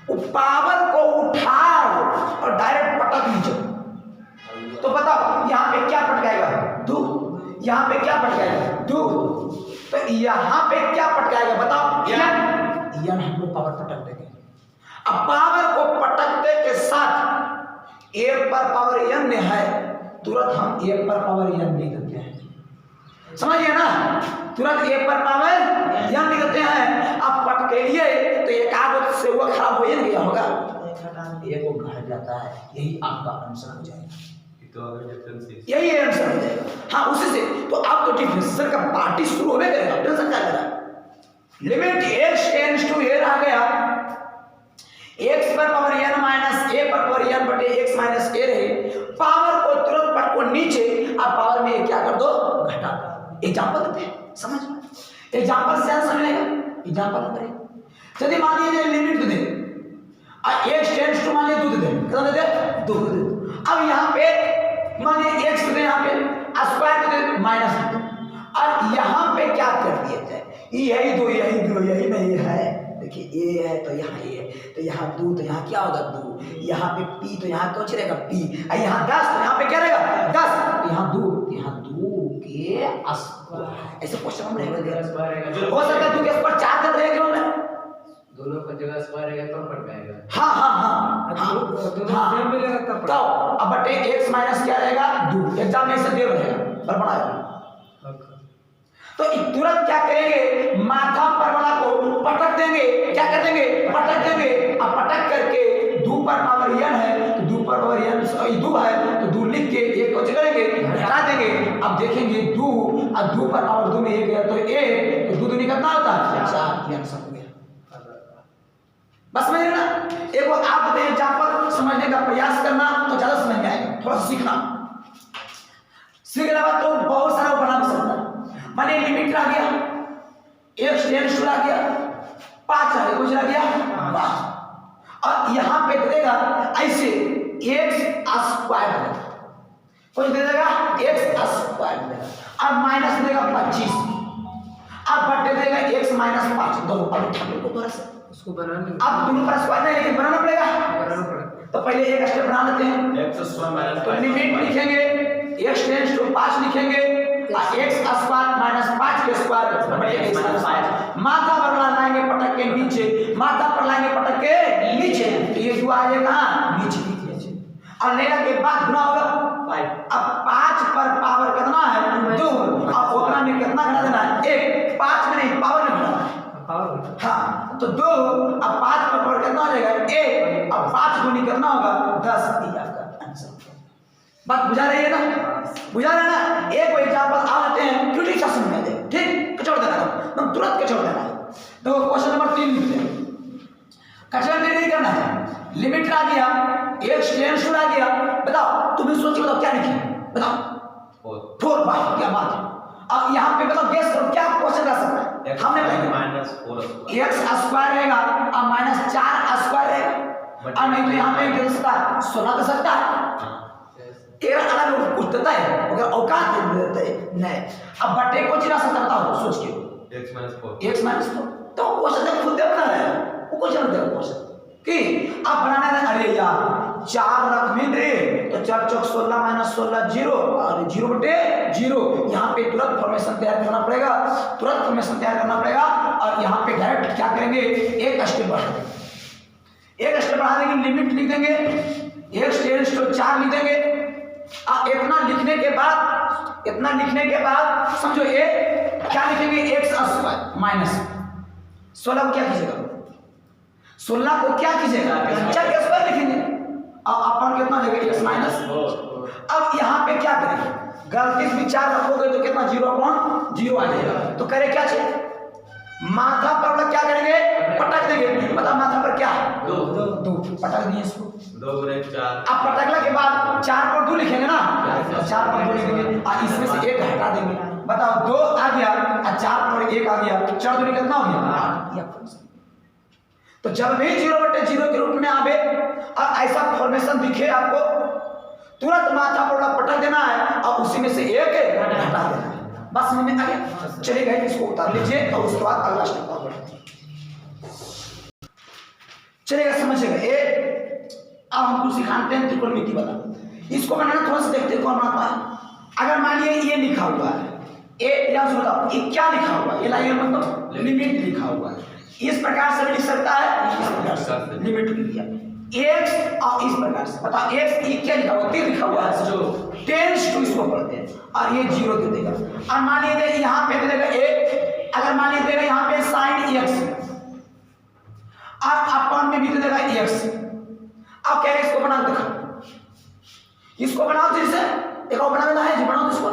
A: वो पावर को उठाओ और डायरेक्ट पटक लीजिए तो बताओ यहाँ पे क्या पटकाएगा 2 यहाँ पे क्या पटकाएगा 2 तो यहाँ पे क्या पटकाएगा बताओ n हम लोग पावर पटक देंगे अब पावर को पटकते के साथ 1 पर पावर n है तुरंत हम 1 पर पावर n लिख देते हैं समझिए ना तुरंत 1 पर पावर n लिख देते हैं अब पटकेलिए तो एक आग से वो खराब हो ही नहीं गया होगा एक को घट जाता है यही आपका आंसर हो जाएगा
B: तो अगर डिफरेंस
A: यही आंसर हो जाएगा हाँ उसी से तो अब तो डिफरेंशियल का पार्टी शुरू होने करेगा टेंशन क्या ले रहा है limit x tends to a आ गया x पर पावर n माइनस a पर पावर n बटे x माइनस a रहे पावर को तुरंत पट को नीचे अब पावर में क्या कर दो घटा दो एग्जांपल देते हैं समझ एग्जांपल से समझेगा एग्जांपल करें यदि मान लीजिए limit the x tends to मान लीजिए दूध दे कितना दे दे दूध दे अब यहाँ पे मान लीजिए x दे यहाँ पे स्क्वायर दे माइनस और यहाँ पे क्या कर दिया जाए यही दो यही नहीं है देखिए ए है तो यहाँ ए है तो यहाँ 2 तो यहाँ क्या होगा 2 यहाँ पे p तो यहाँ कुछ रहेगा p यहाँ 10 तो यहाँ पे क्या रहेगा 10 यहाँ 2 यहाँ 2 के स्क्वायर ऐसे क्वेश्चन हम रहेगा
C: स्क्वायर रहेगा
A: हो सकता है 2 के स्क्वायर 4 कर रहेगा क्यों ना
C: दोनों का जगह स्क्वायर रहेगा तो पड़ जाएगा
A: हाँ
C: दोनों सेम मिलेगा तब
A: तो अब बटे x माइनस क्या रहेगा 2 एग्जाम में से दे रहेगा पर बनाएगा तो तुरंत क्या करेंगे माथा पर वाला को पटक देंगे क्या कर देंगे पटक देंगे अब पटक करके 2 पर पावर n है तो 2 पर पावर n 2 है तो 2 लिख के एक को करेंगे हटा देंगे अब देखेंगे 2 और 2 पर पावर 2 में 1 है तो 1 तो 2 निकलना होता है 4 आंसर हो गया बस समझ रहे ना एक बार आप बताइए एग्जांपल समझने का प्रयास करना तो ज्यादा समझ में आएगा थोड़ा सा सीखना सीखने के बाद तो बहुत सारा बना भी सकता है माने लिमिट आ गया x टेंड्स टू आ गया 5 आ गया कुछ आ गया 5 और यहाँ पे देगा ऐसे x स्क्वायर कुछ दे देगा x स्क्वायर देगा और माइनस देगा 25 अब बटे देगा x माइनस 5 दोनों पर उठा लो दोबारा से
C: उसको बनाने
A: अब दोनों पर स्क्वायर नहीं लेकिन बनाना पड़ेगा तो पहले एक स्टेप बना लेते हैं
B: x स्क्वायर माइनस
A: तो लिमिट लिखेंगे x टेंड्स टू 5 लिखेंगे x स्क्वायर माइनस 5 के स्क्वायर बटे x माइनस 5 माथा पर लाएंगे पटक के नीचे माथा पर लाएंगे पटक के नीचे तो ये जो आ जाएगा कहां नीचे लिख लीजिए और लेने के बाद गुना होगा 5 अब 5 पर पावर कितना है 2 अब उतना में कितना घटा देना है 1 5 में नहीं पावर में घटाना है
C: पावर
A: हाँ तो 2 अब 5 पर पावर कितना हो जाएगा 1 अब 5 गुनी कितना होगा 10 ये आपका आंसर बात बुझा रही है ना बुझा रहा है ना एक एग्जांपल आ जाते हैं क्योंकि सेशन में दे ठीक कचोड़ देना तुम तुरंत कचोड़ देना तो क्वेश्चन नंबर 3 लिखते हैं कचोड़ नहीं करना है लिमिट आ गया x टेंड्स टू आ गया बताओ तुम सोचो बताओ क्या लिखे बताओ 4 बात क्या बात है अब यहाँ पे बताओ गेस करो क्या क्वेश्चन आ सकता है हमने पहले
B: माइनस 4
A: x स्क्वायर रहेगा और माइनस 4 स्क्वायर रहेगा और नहीं तो यहाँ पे गिर सकता है 16 कर सकता है तेरा अलग कुछ देता है अगर औकात देते हैं नहीं अब बटे को चिरा सकता बताओ सोच के
B: x माइनस 4
A: x माइनस 4 तो क्वेश्चन खुद दे बना रहा है वो क्वेश्चन दे क्वेश्चन कि आप बनाना है अरे यार 4 रख मिल रहे तो 4 चौक 16 माइनस 16 जीरो और 0/0। यहाँ पे तुरंत फॉर्मेशन तैयार करना पड़ेगा, तुरंत फॉर्मेशन तैयार करना पड़ेगा। और यहाँ पे डायरेक्ट क्या करेंगे, एक स्टेप बढ़ा देंगे, एक स्टेप बढ़ा देंगे, लिमिट लिख देंगे, x टेंड्स टू 4 लिख देंगे। इतना लिखने के बाद समझो ये क्या लिखेंगे, x² माइनस 16 को क्या कीजिएगा, 16 को क्या कीजिएगा, 4 के स्क्वायर लिखेंगे। अब अपन कितना देंगे, x माइनस। अब यहाँ पे क्या करेंगे, गलती से विचार रखोगे तो कितना 0/0 आ जाएगा। तो करे क्या चाहिए, माथा पर क्या करेंगे, पटक देंगे। बता माथा पर क्या है, 2 पटक दिए इसको,
B: 2 गुणे 4।
A: अब पटकला के बाद 4 पर 2 लिखेंगे ना, 4 पर 2 लिखेंगे और इसमें से 1 हटा देंगे। बताओ 2 आ गया और 4 पर 1 आ गया, 4 दूनी कितना हो गया 8। तो जब भी 0/0 के रूप में आवे और ऐसा फॉर्मेशन दिखे आपको, तुरंत माथा पर पटक देना है और उसी में से 1 हटा देना है। बस समझ में आ गया, चलेगा। इसको उतार लीजिए और उसके बाद अगला स्टेप और बढ़ेंगे, चलेगा, समझिएगा। अब हमको सिखाते हैं त्रिकोणमिति बना, इसको बनाना थोड़ा सा देखते हैं कौन बनाता है। अगर मान लीजिए ये लिखा हुआ है बताओ ये क्या लिखा हुआ है, ये लाइए मतलब लिमिट लिखा हुआ है। इस प्रकार से भी लिख सकता है, इस प्रकार से लिमिट लिख दिया x और इस प्रकार से। बताओ x ये क्या लिखा हुआ, 3 लिखा हुआ है, जो टेंस टू इसको पढ़ते हैं और ये 0 दे देगा। और मान लीजिए यहाँ पे दे देगा 1, अगर मान लीजिए देगा यहाँ पे sin x और अपन में भी दे देगा x। अब क्या है, इसको बना देखो, इसको बनाओ जैसे देखो, बनाना है जो बनाओ इसको।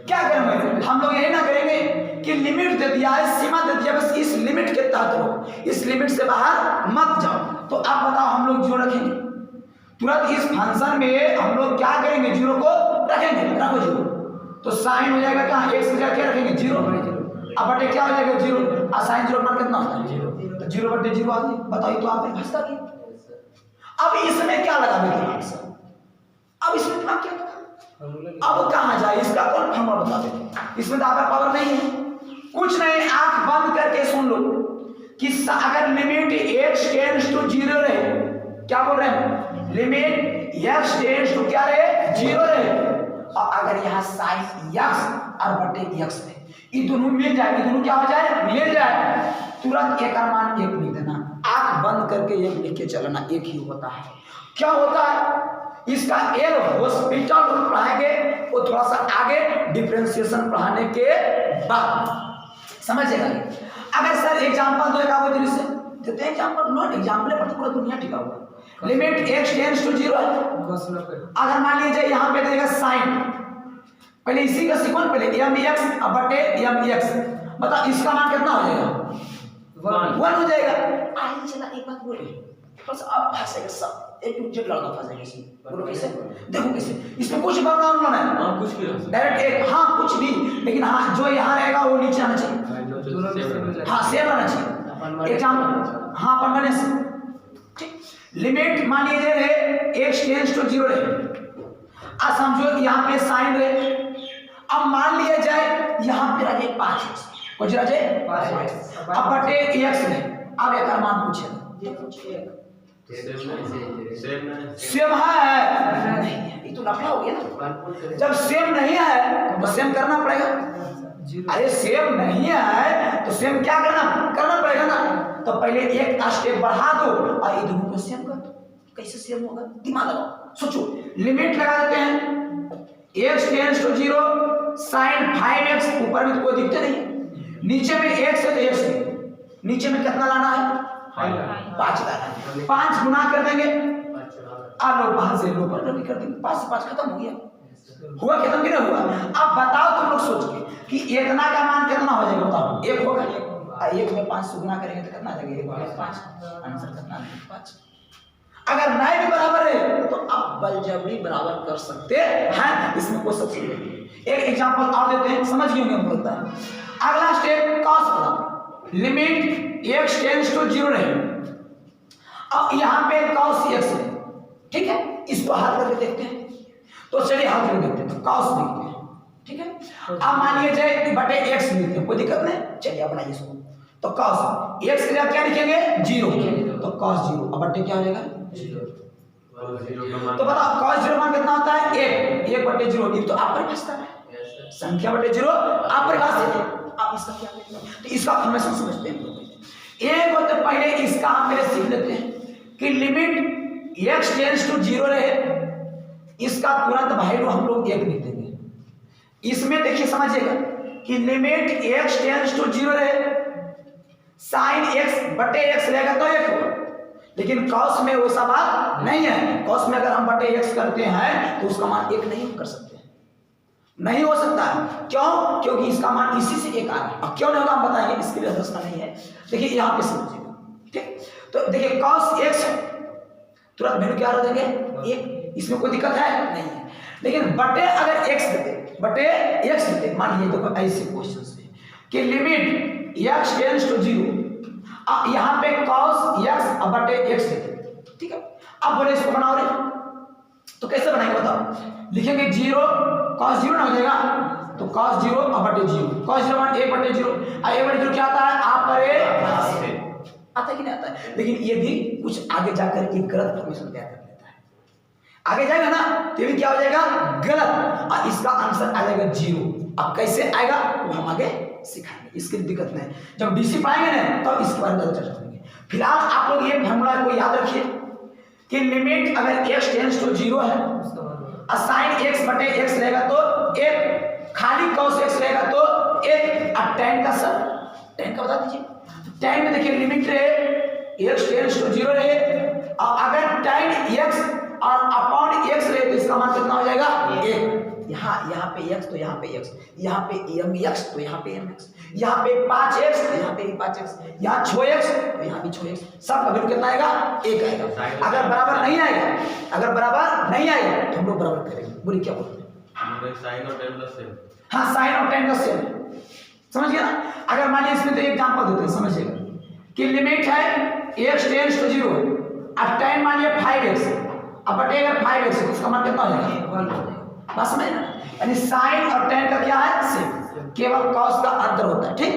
A: क्या करेंगे हम लोग, यही ना करेंगे कि लिमिट दे दिया है, सीमा दे दिया, बस इस लिमिट के तहत रहो, इस लिमिट से बाहर मत जाओ। तो आप बताओ हम लोग 0 रखेंगे, तुरंत इस फंक्शन में हम लोग क्या करेंगे, 0 को रखेंगे, रखो 0। तो साइन हो जाएगा कहाँ, x की जगह क्या रखेंगे 0, अब बटे क्या हो जाएगा 0 और साइन 0 पर कितना होता है 0, तो 0/0 आ गई। बताइए तो आपने फंसा की। अब इसमें क्या लगा दिमाग से, अब इसमें दिमाग क्या लगा, अब कहाँ जाए, इसका कौन फॉर्मूला बता दे, इसमें तो आपका पावर नहीं है, कुछ नहीं। आंख बंद करके सुन लो कि अगर लिमिट x टेंड्स टू 0 रहे, क्या बोल रहे हैं, लिमिट x टेंड्स टू क्या रहे 0 रहे, और अगर यहाँ sin x और बटे x में ये दोनों मिल जाए, ये दोनों क्या हो जाए, मिल जाए, तुरंत एक का मान 1 लिख देना, आंख बंद करके 1 लिख के चलना, 1 ही होता है। क्या होता है, इसका एक हॉस्पिटल पढ़ाएंगे, वो थोड़ा सा आगे डिफरेंशिएशन पढ़ाने के बाद समझेगा। अगर सर एग्जांपल दो एक जल्दी से देते हैं, एग्जांपल नॉट एग्जांपल पर पूरा दुनिया टिका हुआ। लिमिट x टेंड्स टू 0 है, अगर मान लीजिए यहाँ पे देगा साइन, पहले इसी का सीक्वेंस, पहले mx अब बटे mx, बताओ इसका मान कितना हो जाएगा 1 हो जाएगा। आइए चला एक बात बोलिए, बस अब फंसेगा सब, एक टू जेड लड़का फंसेगा इसमें, बोलो कैसे, देखो कैसे, इसमें कुछ बदलाव नहीं है,
B: हां कुछ भी
A: डायरेक्ट एक, हाँ कुछ भी, लेकिन हाँ जो यहाँ रहेगा वो नीचे आना चाहिए, हाँ सेम आना चाहिए। एग्जाम्पल हाँ अपन बने से ठीक, लिमिट मान लीजिए x टेंड्स टू 0 रहे, अब समझो यहाँ पे साइन रहे, अब मान लिया जाए यहाँ पे रहे 5x, कुछ रहे 5x, अब बटे x में, अब एक मान पूछेगा, ये पूछिए सेम है नहीं है, ये तो लफड़ा हो गया ना। जब सेम नहीं है तो सेम करना पड़ेगा, अरे सेम नहीं है तो सेम क्या करना पड़ेगा ना। तो पहले एक स्टेप बढ़ा दो और ये दोनों को सेम कर दो, कैसे सेम होगा, दिमाग लगाओ, सोचो। लिमिट लगा देते हैं x tends to 0 sin 5x, ऊपर में तो कोई दिखते नहीं, नीचे में x है तो x है, नीचे में कितना लाना है 5 लाना है, 5 गुना कर देंगे, लो 5 से लो पर कर देंगे, 5 से 5 खत्म हो गया, हुआ खत्म कि नहीं हुआ। अब बताओ तुम लोग सोच के कि इतना का मान कितना हो जाएगा, बताओ 1 होगा, 1 में 5 से गुना करेंगे तो कितना आ जाएगा 1 5, आंसर कितना 5। अगर नहीं भी बराबर है तो आप बलजबरी बराबर कर सकते हैं, इसमें कोई सब्सिडी नहीं। एक एग्जांपल और देते हैं, समझ गए होंगे हम बोलता है। अगला स्टेप कॉस वाला, लिमिट x टेंड्स टू 0 रहे, अब यहाँ पे कॉस x है, ठीक है, इसको हल करके देखते हैं। तो चलिए हल करके देखते हैं, तो कॉस लिखते हैं, ठीक है। अब मान लीजिए जाए बटे x लिखते हैं, कोई दिक्कत नहीं, चलिए अब बनाइए इसको। तो कॉस x के लिए क्या लिखेंगे 0, तो कॉस 0, अब बटे क्या हो जाएगा 0, तो बताओ cos 0 मान कितना होता है? 1/0। ये तो आप परिभाषित है, संख्या बटे 0 आप परिभाषित है। आप इसका क्या करेंगे? तो इसका फॉर्मेशन समझते हैं। एक बार तो पहले इसका हम पहले सीख लेते हैं कि लिमिट x टेंड्स टू 0 रहे, इसका तुरंत वैल्यू हम लोग 1 लिख देंगे। इसमें देखिए समझिएगा कि लिमिट x टेंड्स टू 0 रहे, साइन x बटे x रहेगा तो 1 होगा, लेकिन कॉस में वैसा बात नहीं है। कॉस में अगर हम बटे x करते हैं तो उसका मान 1 नहीं कर सकते, नहीं हो सकता है। क्यों? क्योंकि इसका मान इसी से 1 आ रहा है। अब क्यों नहीं होगा हम बताएंगे, इसके लिए प्रश्न नहीं है। देखिए यहाँ पे समझिएगा, ठीक। तो देखिए cos x तुरंत वैल्यू क्या देंगे? 1। इसमें कोई दिक्कत है नहीं है। लेकिन बटे अगर x देते, बटे x देते, मान लीजिए देखो ऐसे क्वेश्चन से कि लिमिट x टेंड्स टू 0, यहाँ पे cos x बटे x देते, ठीक है। अब बोले इसको बनाओ रे, तो कैसे बनाएंगे बताओ? लिखेंगे 0 cos 0 ना हो जाएगा, तो cos 0 बटे 0, cos 0 मान 1/0। 1/0 क्या आता है? आप पर आता है कि नहीं आता है? लेकिन ये भी कुछ आगे जाकर एक गलत फॉर्मेशन तैयार कर लेता है। आगे जाएगा ना तो ये भी क्या हो जाएगा? गलत, और इसका आंसर आ जाएगा 0। अब कैसे आएगा वो हम आगे सिखाएंगे, इसकी दिक्कत नहीं। जब डीसी पाएंगे ना तो इसके बारे में चर्चा करेंगे। फिलहाल आप लोग ये फॉर्मूला को याद रखिए कि लिमिट अगर x टेंड्स टू 0 है, साइन x बटे x रहेगा तो 1, खाली cos x रहेगा तो 1, और tan का सर tan का बता दीजिए। tan में देखिए लिमिट रहे x टेंड्स टू 0 रहे, और अगर tan x और अपॉन x रहे तो इसका मान कितना हो जाएगा? 1। यहाँ पे x तो यहाँ पे x, यहाँ पे mx तो यहाँ पे mx, यहाँ पे 5x तो यहाँ पे 5x, यहाँ 6x तो यहाँ भी 6x, सब का वैल्यू कितना आएगा? 1 आएगा। अगर बराबर नहीं आएगा, अगर बराबर नहीं आएगा तो हम लोग बराबर करेंगे। बोलिए क्या बोलते हैं?
B: साइन और tan का सेम।
A: हाँ, साइन और tan का सेम, समझ गया ना? अगर मान लीजिए इसमें तो एग्जांपल देते हैं, समझिएगा कि लिमिट है x टेंड्स टू 0, अब tan मान लिया 5x, अब बटे अगर 5x तो उसका मान कितना हो जाएगा? बात समझ ना? यानी साइन और tan का क्या है? सेम, केवल cos का अंतर होता है, ठीक।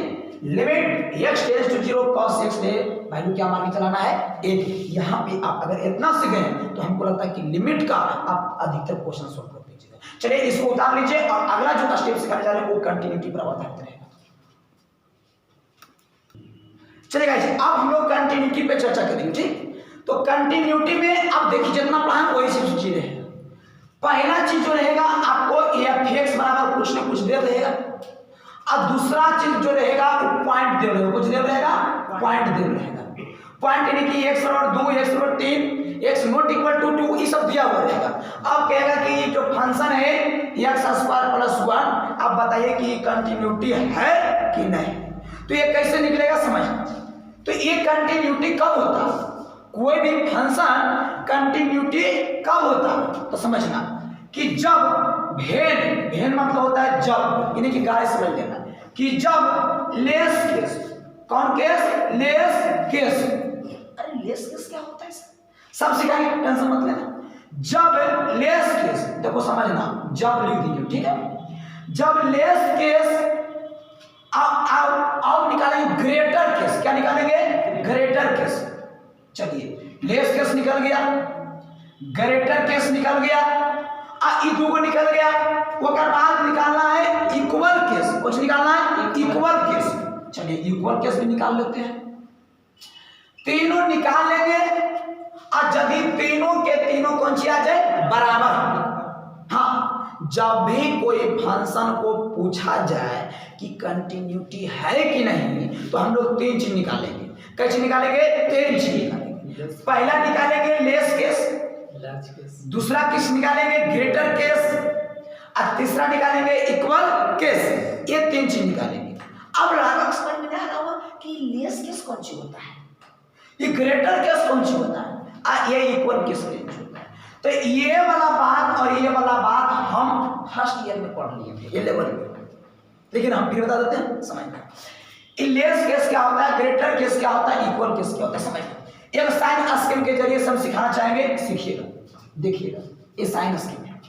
A: Limit x tends to 0 cos x ले वैल्यू क्या मान के चलाना है? 1। यहाँ पे आप अगर इतना सीखे तो हमको लगता है कि लिमिट का आप अधिकतर क्वेश्चन सॉल्व कर दीजिएगा। चलिए इसको उतार लीजिए, और अगला जो स्टेप सिखाने जा रहे हैं वो कंटिन्यूटी पर आधारित रहेगा। चलिए गाइस, अब हम लोग कंटिन्यूटी पे चर्चा करेंगे, ठीक। तो कंटिन्यूटी में अब देखिए जितना पढ़ा वही चीज रहेगा। पहला चीज जो रहेगा आपको f(x) बराबर कुछ न कुछ दे रहेगा, और दूसरा चीज जो रहेगा वो पॉइंट दे रहेगा, कुछ दे रहेगा, पॉइंट दे रहेगा। पॉइंट यानी कि x/2, x/3, x not equal to 2, ये सब दिया हुआ रहेगा। अब कहेगा कि जो फंक्शन है x² + 1, अब बताइए कि कंटिन्यूटी है कि नहीं। तो ये कैसे निकलेगा समझना। तो ये कंटिन्यूटी कब होता है? कोई भी फंक्शन कंटिन्यूटी कब होता है तो समझना कि जब भेद मतलब होता है जब, यानी कि गाय समझ लेना कि जब लेस केस, कौन केस? Less case. अरे लेस केस क्या होता है सब सिखाएंगे, टेंशन मत लेना। जब लेस केस, देखो समझना, जब लिख दीजिए, ठीक है। जब लेस केस, अब निकालेंगे ग्रेटर केस। क्या निकालेंगे? Greater case. चलिए लेस केस निकल गया, ग्रेटर केस निकल गया, को निकल गया, वो बाद निकालना है इक्वल केस। कुछ निकालना है इक्वल केस। चलिए इक्वल केस भी निकाल लेते हैं, तीनों निकाल लेंगे, और जब तीनों के तीनों कौन सी आ जाए? बराबर। हाँ, जब भी कोई फंक्शन को पूछा जाए कि कंटिन्यूटी है कि नहीं तो हम लोग 3 चीज निकालेंगे। कैसे निकालेंगे? 3 चीज निकालेंगे। पहला निकालेंगे लेस केस, दूसरा किस निकालेंगे? ग्रेटर केस, और तीसरा निकालेंगे इक्वल केस। ये 3 चीज निकालेंगे। अब लागत समझ में आ रहा होगा कि लेस केस कौन सी होता है, ये ग्रेटर केस कौन सी होता है, ये इक्वल केस होता है। तो ये वाला बात और ये वाला बात हम फर्स्ट ईयर में पढ़ लिए थे, ये लेवल में, लेकिन हम फिर बता देते हैं समझना। लेस केस क्या होता है, ग्रेटर केस क्या होता है, इक्वल केस क्या होता है समझना। एक साइन स्कीम के जरिए हम सिखाना चाहेंगे, सीखिएगा, देखिएगा। ये साइन स्कीम है,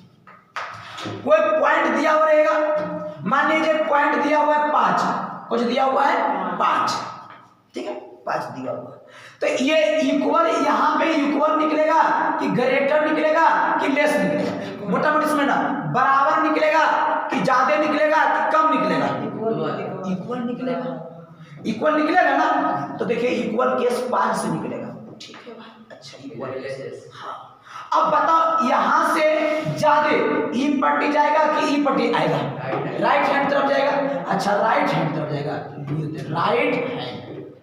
A: कोई पॉइंट दिया हुआ रहेगा, मान लीजिए पॉइंट दिया हुआ है 5, कुछ दिया हुआ है 5, ठीक है, 5 दिया हुआ है। तो ये इक्वल, यहाँ पे इक्वल निकलेगा कि ग्रेटर बराबर निकलेगा कि ज्यादा निकलेगा कि कम निकलेगा? इक्वल निकलेगा। इक्वल निकलेगा ना, तो देखिए इक्वल केस 5 से निकलेगा। ठीक है भाई, अच्छा इक्वल। हाँ, अब बताओ यहाँ से ज्यादा ई पट्टी जाएगा कि ई पट्टी आएगा? राइट हैंड तरफ जाएगा। अच्छा राइट हैंड तरफ जाएगा, राइट हैंड,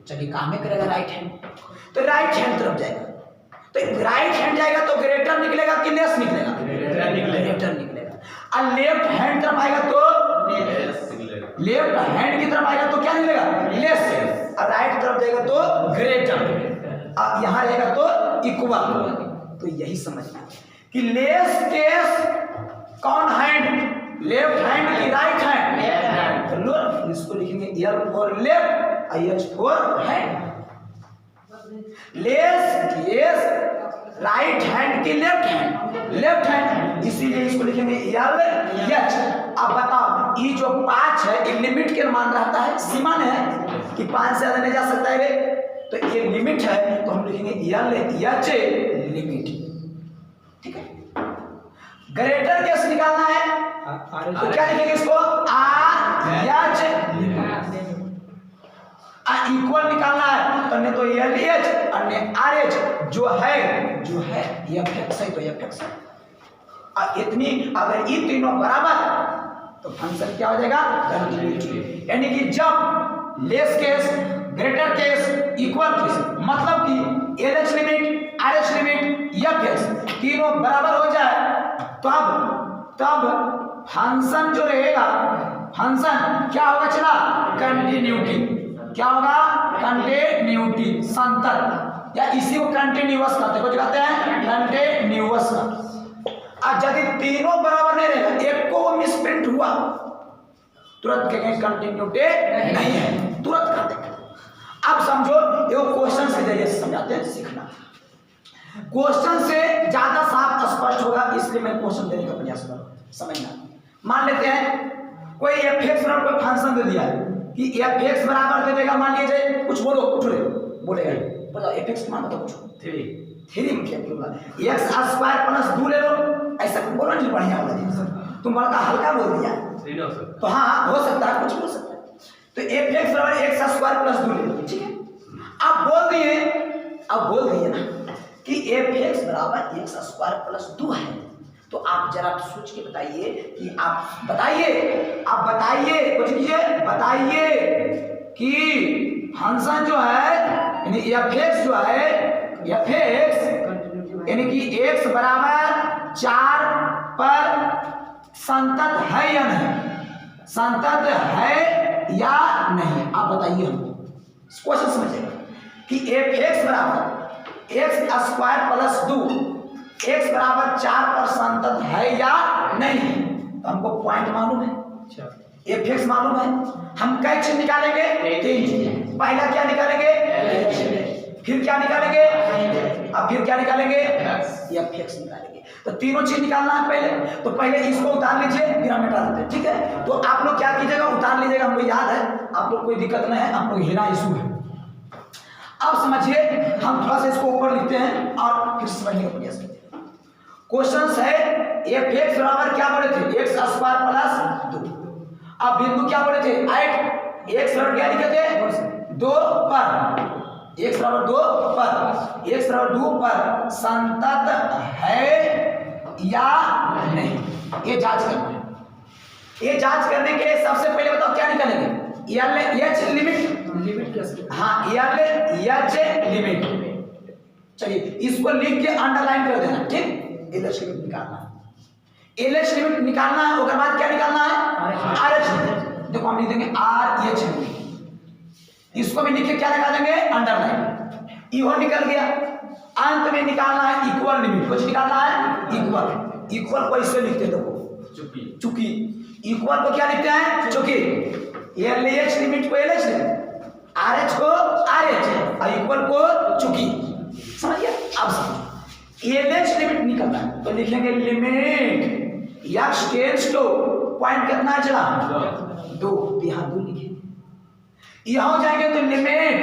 A: चलिए काम में करेगा राइट हैंड, तो राइट हैंड तरफ जाएगा। तो राइट हैंड जाएगा तो ग्रेटर निकलेगा कि लेस निकलेगा? ग्रेटर निकलेगा। और लेफ्ट हैंड तरफ आएगा तो लेफ्ट हैंड की तरफ आएगा तो क्या निकलेगा? लेस। और राइट तरफ जाएगा तो ग्रेटर। अब यहाँ रहेगा तो इक्वल। तो यही समझना कि लेस केस कौन हैंड, लेफ्ट हैंड की राइट हैंड? तो इसको लिखेंगे L for left, H for hand. Less case right hand की लेफ्ट हैंड, इसीलिए इसको लिखेंगे LH। अब बताओ ये जो 5 है ये लिमिट के मान रहता है, सीमा है कि 5 से ज्यादा नहीं जा सकता है रे, तो ये लिमिट है, तो हम लिखेंगे LH लिमिट। ठीक है। ग्रेटर केस निकालना है तो क्या लिखेंगे इसको? RH। इक्वल निकालना है तो नहीं तो LH और नहीं RH। जो है FX है तो FX है। और इतनी अगर ये तीनों बराबर तो फंक्शन क्या हो जाएगा? कंटिन्यूटी। यानी कि जब less case, greater case, equal case, मतलब कि LH limit, RH limit, FX तीनों बराबर हो जाए तब फंक्शन जो रहेगा, फंक्शन क्या होगा? चला कंटिन्यूटी। क्या होगा? कंटिन्यूटी, संतत, या इसी को कंटिन्यूअस कहते हैं। कहते हैं कंटिन्यूअस। और यदि तीनों बराबर नहीं रहेगा, एक को मिसप्रिंट हुआ, तुरंत कहेंगे कंटिन्यूटी नहीं है, तुरंत कर देंगे। अब समझो ये क्वेश्चन के जरिए समझाते हैं, सीखना। क्वेश्चन से ज्यादा साफ स्पष्ट होगा, इसलिए मैं क्वेश्चन देने का प्रयास कर रहा हूं, समझना। मान लेते हैं कोई fx बराबर कोई फंक्शन दे दिया है कि fx बराबर दे देगा, मान लीजिए कुछ बोलो, उठ रहे बोलेगा, बताओ fx की मान बताओ कुछ। 3 में क्या बोलूंगा? x स्क्वायर प्लस 2 ले लो, ऐसा बोलो नहीं, बढ़िया वाला जी, तुम बड़ा हल्का बोल दिया तो हाँ हो सकता है, कुछ बोल सकता है। तो fx बराबर x स्क्वायर प्लस 2 ले लो, ठीक है। अब बोल दिए ना कि fx बराबर x स्क्वायर प्लस 2 है, तो आप जरा सोच के बताइए कि आप बताइए कुछ कीजिए, बताइए कि फंक्शन जो है यानी fx जो है, fx यानी कि x बराबर 4 पर संतत है या नहीं? संतत है या नहीं, आप बताइए हमको। क्वेश्चन समझिएगा कि fx बराबर x स्क्वायर प्लस 2, x बराबर 4 पर संतत है या नहीं? तो हमको पॉइंट मालूम है, fx मालूम है, हम कई चीज निकालेंगे? 3। पहला क्या निकालेंगे? फिर क्या निकालेंगे? अब फिर क्या निकालेंगे? fx निकालेंगे। तो तीनों चीज निकालना है पहले, तो पहले इसको उतार लीजिए, फिर हम मिटा देते हैं, ठीक है। तो आप लोग क्या कीजिएगा, उतार लीजिएगा, हमको याद है, आप लोग कोई दिक्कत नहीं है, आप लोग हेरा इशू है। अब समझिए, हम थोड़ा सा इसको ऊपर लिखते हैं और फिर समझने का प्रयास करते हैं। क्वेश्चन है fx बराबर क्या बोले थे? x square plus 2। अब बिंदु क्या बोले थे? एट x बराबर क्या लिखे थे? 2 पर, x बराबर 2 पर, x बराबर 2 पर संतत है या नहीं, ये जांच करना है। ये जांच करने के लिए सबसे पहले बताओ क्या निकालेंगे? LH लिमिट कैसे? हाँ, LH लिमिट। चलिए इसको लिख के अंडरलाइन कर देना, ठीक। LH लिमिट निकालना है, LH लिमिट निकालना है, उसके बाद क्या निकालना है? RH limit. देखो हम लिख देंगे RH लिमिट, इसको भी लिख के क्या लगा देंगे? अंडरलाइन। इहो निकल गया। अंत में निकालना है इक्वल लिमिट। कुछ निकालना है इक्वल को इससे लिखते हैं, देखो चूंकि इक्वल को क्या लिखते हैं? चूंकि LH लिमिट को LH लिमिट, RH को RH और इक्वल को चूंकि। समझिए? अब समझो LH लिमिट निकलना है तो लिखेंगे limit x tends to, point कितना है चला? 2, यहाँ 2 लिखेंगे। यहाँ जाएंगे तो लिमिट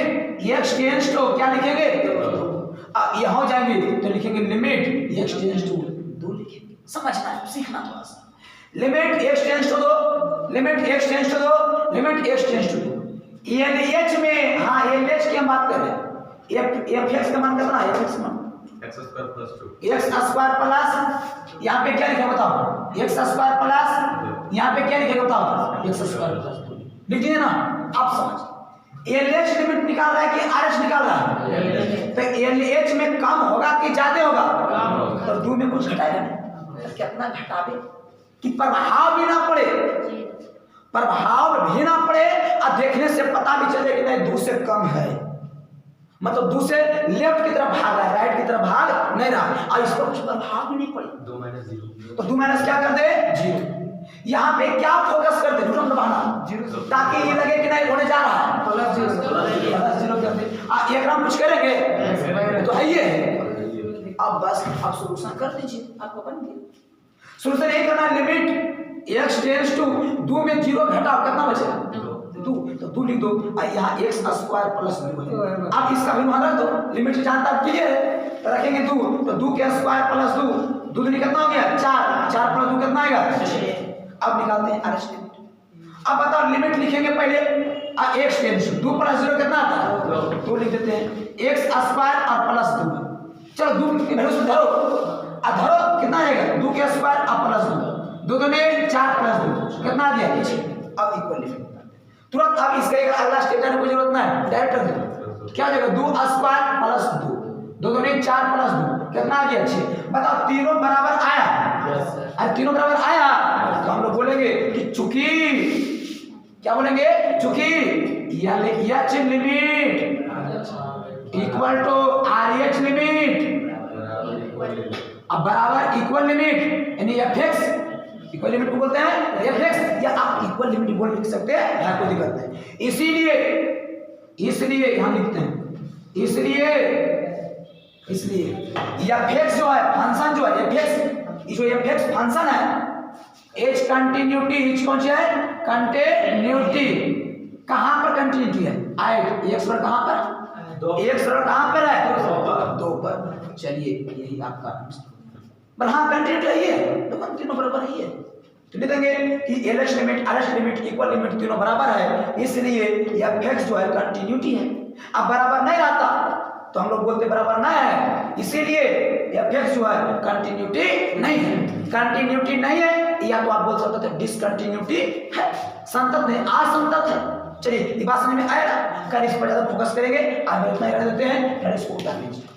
A: x टेंड्स टू क्या लिखेंगे? 2। यहाँ जाएंगे तो लिखेंगे लिमिट x टेंड्स टू 2 लिखेंगे। समझना है, सीखना थोड़ा सा। Limit x tends to 2, limit x tends to 2, limit x tends to 2। LH में, हाँ LH की हम बात कर रहे हैं, fx का मान कितना है? fx मान
B: x square plus 2
A: x square plus, यहाँ पे क्या लिखा बताओ? x स्क्वायर प्लस, यहाँ पे क्या लिखा बताओ? x स्क्वायर प्लस 2 लिख दिए ना। आप समझ, LH लिमिट निकाल रहा है कि RH निकाल रहा है? तो LH में कम होगा कि ज्यादा होगा? तो 2 में कुछ घटाएगा नहीं, तो कितना घटावे कि प्रभाव भी ना पड़े, प्रभाव भी ना पड़े और देखने से पता भी चले कि नहीं 2 से कम है, मतलब 2 से लेफ्ट की तरफ भाग रहा है, राइट की तरफ भाग नहीं रहा, और इस पर कुछ प्रभाव भी नहीं पड़े।
B: 2 - 0
A: तो 2 माइनस क्या कर दे? 0। यहाँ पे क्या फोकस कर दे? न्यूटन दबाना, ताकि ये लगे कि नहीं होने जा रहा है,
C: प्लस 0
A: कर दे। एक हम कुछ करेंगे तो है ये। अब बस आप सोल्यूशन कर दीजिए, आपको बन गया। सोल्यूशन यही करना है, लिमिट x टेंड्स टू 2 में 0 घटाओ, कितना बचेगा? 2, तो 2 लिख दो, और यहाँ x स्क्वायर प्लस 2 है। अब इसका भी मान रख दो, लिमिट जानता है क्लियर है, तो रखेंगे 2, तो 2 के स्क्वायर प्लस 2, 2 कितना हो गया? 4, 4 प्लस 2 कितना आएगा? अब निकालते हैं RH लिमिट। अब बताओ लिमिट लिखेंगे पहले, x टेंड्स टू 2 प्लस 0 कितना आता है? 2 लिख देते हैं, x स्क्वायर और प्लस 2। चलो 2 की वैल्यू से धरो, धरो कितना आएगा? 2 के स्क्वायर और प्लस 2, 2 ने 4 प्लस 2 कितना आ गया? 6। अब इक्वल लिमिट तुरंत। अब इसका एक अगला स्टेप जाने की जरूरत नहीं, डायरेक्ट कर दो। क्या हो जाएगा? 2 स्क्वायर प्लस 2, 2 ने 4 प्लस 2 कितना आ गया? 6। बताओ तीनों बराबर आया? अब तीनों बराबर आया तो हम लोग बोलेंगे कि चूंकि, क्या बोलेंगे? चूंकि LH limit equal to RH limit, अब बराबर इक्वल लिमिट, यानी fx इक्वल लिमिट को बोलते हैं fx, या आप इक्वल लिमिट बोल लिख सकते हैं, यहाँ कोई दिक्कत नहीं। इसलिए हम लिखते हैं, इसलिए fx जो है फंक्शन, जो है fx, जो fx फंक्शन है, एच कंटिन्यूटी, एच कौन सी है? कंटिन्यूटी। कहां पर कंटिन्यूटी है? आइट एक्स पर। कहां पर? एक्स पर कहां पर है? 2 पर। चलिए यही आपका पर, हाँ कंटिन्यूटी है ये, तो तीनों बराबर ही है, तो लिख देंगे कि LH limit RH limit equal limit तीनों बराबर है, इसलिए fx जो है कंटिन्यूटी है। अब बराबर नहीं रहता तो हम लोग बोलते बराबर नहीं है, इसीलिए fx जो है कंटिन्यूटी नहीं है। कंटिन्यूटी नहीं है, या तो आप बोल सकते थे डिसकंटिन्यूटी है, संतत नहीं, असंतत है। चलिए ये बात समझ में आएगा, कल इस पर ज्यादा फोकस करेंगे। आज इतना ही रह देते हैं, इसको उतार लीजिए।